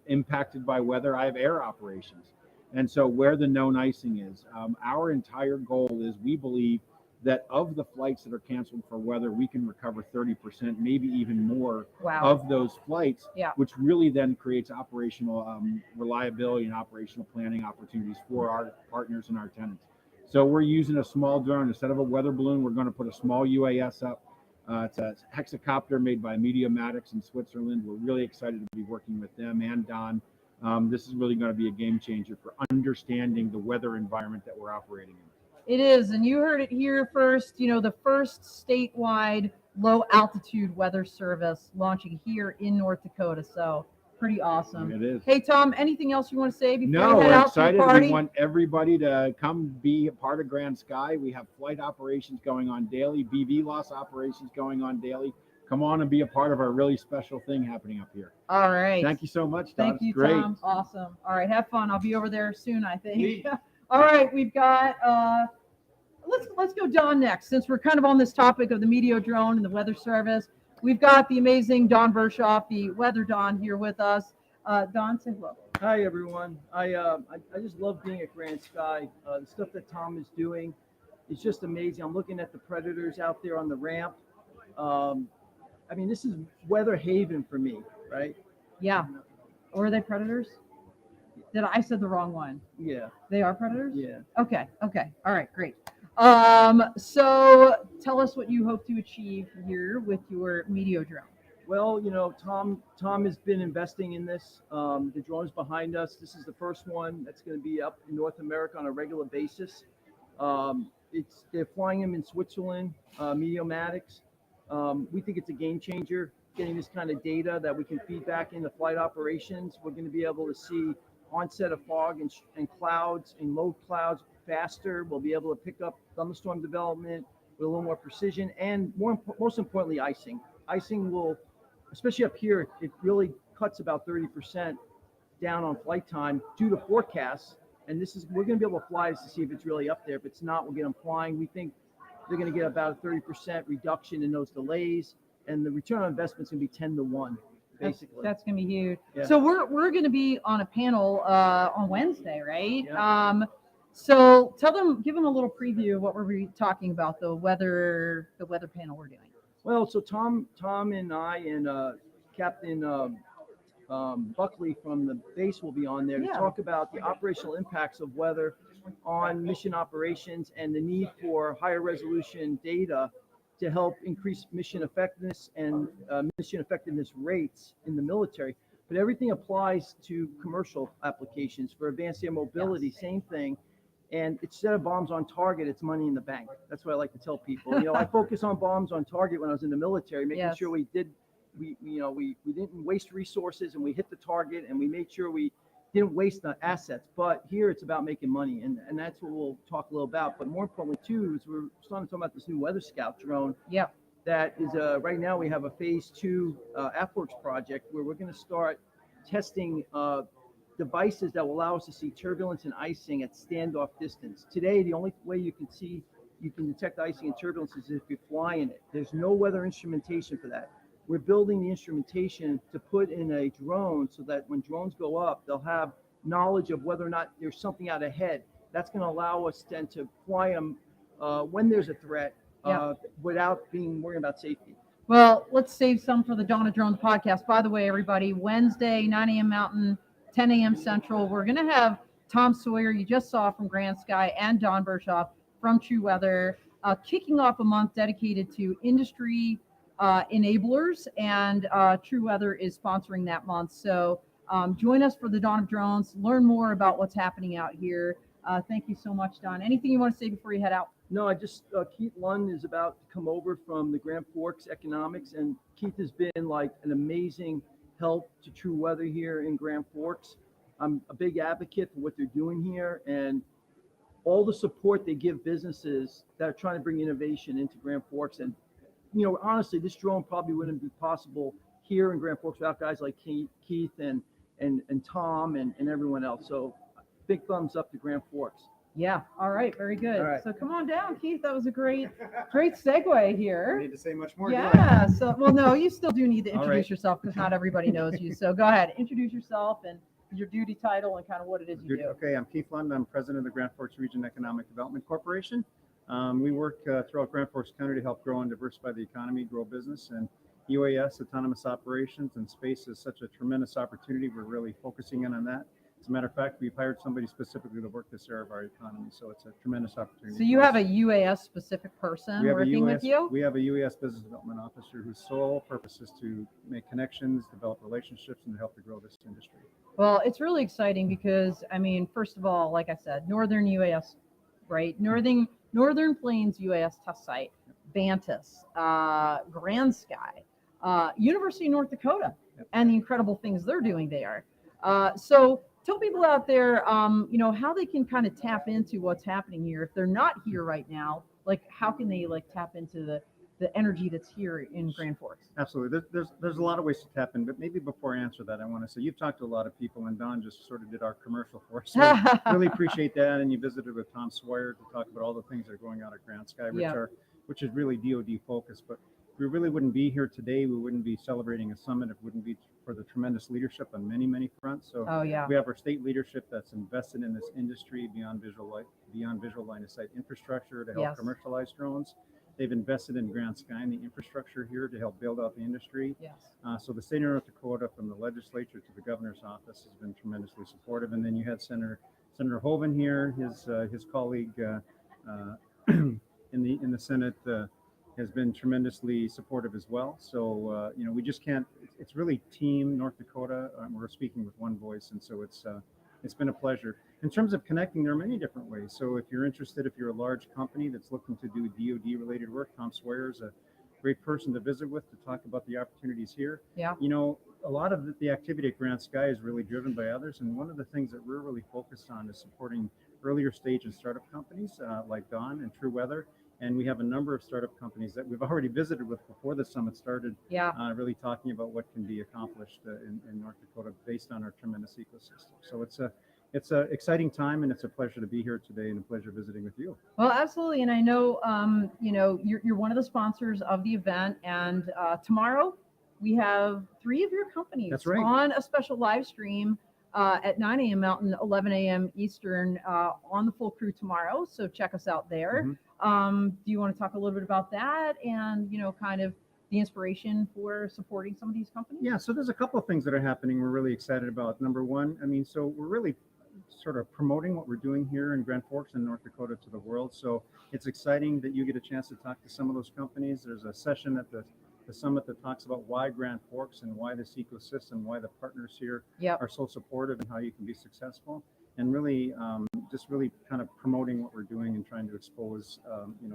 Speaker 9: impacted by weather. I have air operations. And so where the known icing is, our entire goal is we believe that of the flights that are canceled for weather, we can recover 30%, maybe even more
Speaker 5: Wow.
Speaker 9: of those flights,
Speaker 5: Yeah.
Speaker 9: which really then creates operational reliability and operational planning opportunities for our partners and our tenants. So we're using a small drone. Instead of a weather balloon, we're going to put a small UAS up. It's a hexacopter made by Mediamatics in Switzerland. We're really excited to be working with them and Don. This is really going to be a game changer for understanding the weather environment that we're operating in.
Speaker 5: It is, and you heard it here first. The first statewide low altitude weather service launching here in North Dakota. So pretty awesome.
Speaker 9: It is.
Speaker 5: Hey Tom, anything else you want to say before
Speaker 9: No,
Speaker 5: you head
Speaker 9: we're
Speaker 5: out to the
Speaker 9: excited.
Speaker 5: party?
Speaker 9: We want everybody to come be a part of Grand Sky. We have flight operations going on daily, BV loss operations going on daily. Come on and be a part of our really special thing happening up here.
Speaker 5: All right.
Speaker 9: Thank you so much, Don.
Speaker 5: Thank you,
Speaker 9: It's great.
Speaker 5: Tom. Awesome. All right, have fun. I'll be over there soon, I think. All right, we've got let's go Don next, since we're kind of on this topic of the Meteor drone and the weather service. We've got the amazing Don Bershoff, the weather Don, here with us. Don, say hello.
Speaker 10: Hi everyone. I just love being at Grand Sky. The stuff that Tom is doing is just amazing. I'm looking at the predators out there on the ramp. I mean, this is weather haven for me, right?
Speaker 5: Yeah. Or are they predators? I said the wrong one.
Speaker 10: Yeah.
Speaker 5: They are predators?
Speaker 10: Yeah.
Speaker 5: Okay. All right, great. So tell us what you hope to achieve here with your Meteor drone.
Speaker 10: Well, Tom has been investing in this. The drone's behind us. This is the first one that's going to be up in North America on a regular basis. They're flying them in Switzerland, Mediamatics. We think it's a game changer, getting this kind of data that we can feed back into flight operations. We're going to be able to see onset of fog and clouds and low clouds faster. We'll be able to pick up thunderstorm development with a little more precision, and most importantly, icing. Icing will, especially up here, it really cuts about 30% down on flight time due to forecasts. And we're going to be able to fly this to see if it's really up there. If it's not, we'll get them flying. We think they're going to get about a 30% reduction in those delays, and the return on investment is going to be 10 to 1, basically.
Speaker 5: That's going to be huge.
Speaker 10: Yeah.
Speaker 5: So we're going to be on a panel on Wednesday, right?
Speaker 10: Yeah.
Speaker 5: So give them a little preview of what we're talking about, the weather panel we're doing.
Speaker 10: Well, so Tom and I and Captain Buckley from the base will be on there to talk about the operational impacts of weather on mission operations and the need for higher resolution data to help increase mission effectiveness and mission effectiveness rates in the military. But everything applies to commercial applications. For advanced air mobility, same thing. And instead of bombs on target, it's money in the bank. That's what I like to tell people. I focus on bombs on target when I was in the military, making sure we didn't waste resources, and we hit the target, and we made sure we didn't waste the assets. But here it's about making money, and that's what we'll talk a little about. But more importantly too is we're starting to talk about this new Weather Scout drone.
Speaker 5: Yeah.
Speaker 10: That is right now we have a phase 2 AFWERX project where we're going to start testing devices that will allow us to see turbulence and icing at standoff distance. Today, the only way you can detect icing and turbulence is if you're flying it. There's no weather instrumentation for that. We're building the instrumentation to put in a drone so that when drones go up, they'll have knowledge of whether or not there's something out ahead. That's going to allow us then to fly them when there's a threat without being worried about safety.
Speaker 5: Well, let's save some for the Dawn of Drones podcast. By the way, everybody, Wednesday, 9 a.m. Mountain, 10 a.m. Central, we're going to have Tom Sawyer, you just saw from Grand Sky, and Don Bershoff from True Weather, kicking off a month dedicated to industry enablers, and True Weather is sponsoring that month. So join us for the Dawn of Drones, learn more about what's happening out here. Thank you so much, Don. Anything you want to say before you head out?
Speaker 10: No, Keith Lund is about to come over from the Grand Forks Economics, and Keith has been like an amazing help to True Weather here in Grand Forks. I'm a big advocate for what they're doing here and all the support they give businesses that are trying to bring innovation into Grand Forks. And, honestly, this drone probably wouldn't be possible here in Grand Forks without guys like Keith and Tom and everyone else. So big thumbs up to Grand Forks.
Speaker 5: Yeah. All right. Very good.
Speaker 10: All right.
Speaker 5: So come on down, Keith. That was a great segue here.
Speaker 11: I need to say much more.
Speaker 5: Yeah. So, well, no, you still do need to introduce
Speaker 11: right.
Speaker 5: yourself because not everybody knows you. So go ahead, introduce yourself and your duty title and kind of what it is you do.
Speaker 11: Okay, I'm Keith Lund. I'm president of the Grand Forks Region Economic Development Corporation.
Speaker 9: We work throughout Grand Forks County to help grow and diversify the economy, grow business, and UAS, autonomous operations, and space is such a tremendous opportunity. We're really focusing in on that. As a matter of fact, we've hired somebody specifically to work this area of our economy, so it's a tremendous opportunity.
Speaker 5: So you have a UAS specific person working with you?
Speaker 9: We have a UAS business development officer whose sole purpose is to make connections, develop relationships, and help to grow this industry.
Speaker 5: Well, it's really exciting because, I mean, first of all, like I said, Northern UAS, right? Northern Plains UAS test site, Vantas, Grand Sky, University of North Dakota, and the incredible things they're doing there. So tell people out there, how they can kind of tap into what's happening here. If they're not here right now, like how can they tap into the energy that's here in Grand Forks?
Speaker 9: Absolutely. There's a lot of ways to tap in, but maybe before I answer that, I want to say you've talked to a lot of people, and Don just sort of did our commercial for us. So really appreciate that. And you visited with Tom Sawyer to talk about all the things that are going on at Grand Sky, which is really DoD focused. But we really wouldn't be here today. We wouldn't be celebrating a summit if it wouldn't be for the tremendous leadership on many, many fronts. So we have our state leadership that's invested in this industry beyond visual line of sight infrastructure to help commercialize drones. They've invested in Grand Sky and the infrastructure here to help build out the industry. So the state of North Dakota, from the legislature to the governor's office, has been tremendously supportive. And then you had Senator Hoeven here, his colleague in the Senate has been tremendously supportive as well. So we just can't. It's really Team North Dakota. We're speaking with one voice, and so it's been a pleasure. In terms of connecting, there are many different ways. So if you're interested, if you're a large company that's looking to do DoD-related work, Tom Sawyer is a great person to visit with to talk about the opportunities here. A lot of the activity at Grand Sky is really driven by others, and one of the things that we're really focused on is supporting earlier stage and startup companies like Dawn and True Weather. And we have a number of startup companies that we've already visited with before the summit started, really talking about what can be accomplished in North Dakota based on our tremendous ecosystem. So it's an exciting time, and it's a pleasure to be here today and a pleasure visiting with you.
Speaker 5: Well, absolutely. And I know, you're one of the sponsors of the event. And tomorrow we have 3 of your companies on a special live stream at 9 a.m. Mountain, 11 a.m. Eastern on the full crew tomorrow. So check us out there. Do you want to talk a little bit about that and, kind of the inspiration for supporting some of these companies?
Speaker 9: Yeah, so there's a couple of things that are happening we're really excited about. Number one, so we're really sort of promoting what we're doing here in Grand Forks and North Dakota to the world. So it's exciting that you get a chance to talk to some of those companies. There's a session at the summit that talks about why Grand Forks and why this ecosystem, why the partners here are so supportive and how you can be successful. And really, just really kind of promoting what we're doing and trying to expose,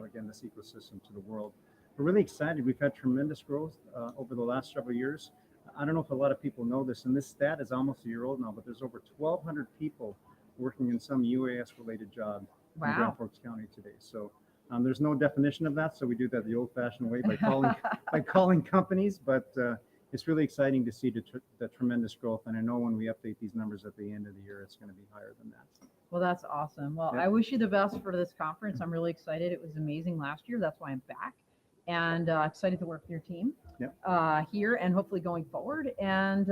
Speaker 9: again, this ecosystem to the world. We're really excited. We've had tremendous growth over the last several years. I don't know if a lot of people know this, and this stat is almost a year old now, but there's over 1,200 people working in some UAS-related job in Grand Forks County today. So there's no definition of that, so we do that the old-fashioned way by calling companies. But it's really exciting to see the tremendous growth, and I know when we update these numbers at the end of the year, it's going to be higher than that.
Speaker 5: Well, that's awesome. Well, I wish you the best for this conference. I'm really excited. It was amazing last year. That's why I'm back, and excited to work with your team here and hopefully going forward. And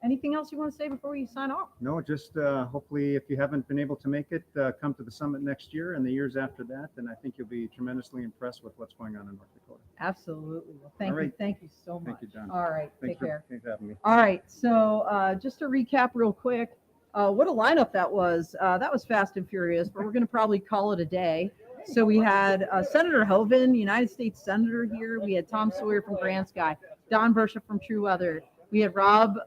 Speaker 5: anything else you want to say before we sign off?
Speaker 9: No, just hopefully if you haven't been able to make it, come to the summit next year and the years after that, and I think you'll be tremendously impressed with what's going on in North Dakota.
Speaker 5: Absolutely. Well, thank you so much.
Speaker 9: Thank you, John.
Speaker 5: All right, take care.
Speaker 9: Thanks for having me.
Speaker 5: All right, so just to recap real quick, what a lineup that was. That was fast and furious, but we're going to probably call it a day. So we had Senator Hoeven, United States Senator here. We had Tom Sawyer from Grand Sky, Don Bersha from True Weather. We had Rob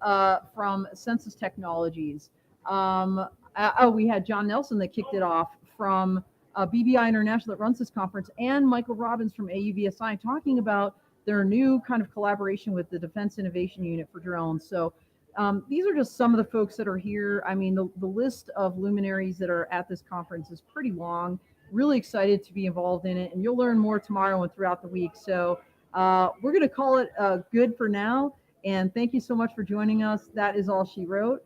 Speaker 5: from Census Technologies. We had John Nelson that kicked it off from BBI International that runs this conference, and Michael Robbins from AUVSI talking about their new kind of collaboration with the Defense Innovation Unit for drones. So these are just some of the folks that are here. I mean, the list of luminaries that are at this conference is pretty long. Really excited to be involved in it, and you'll learn more tomorrow and throughout the week. So we're going to call it good for now. And thank you so much for joining us. That is all she wrote.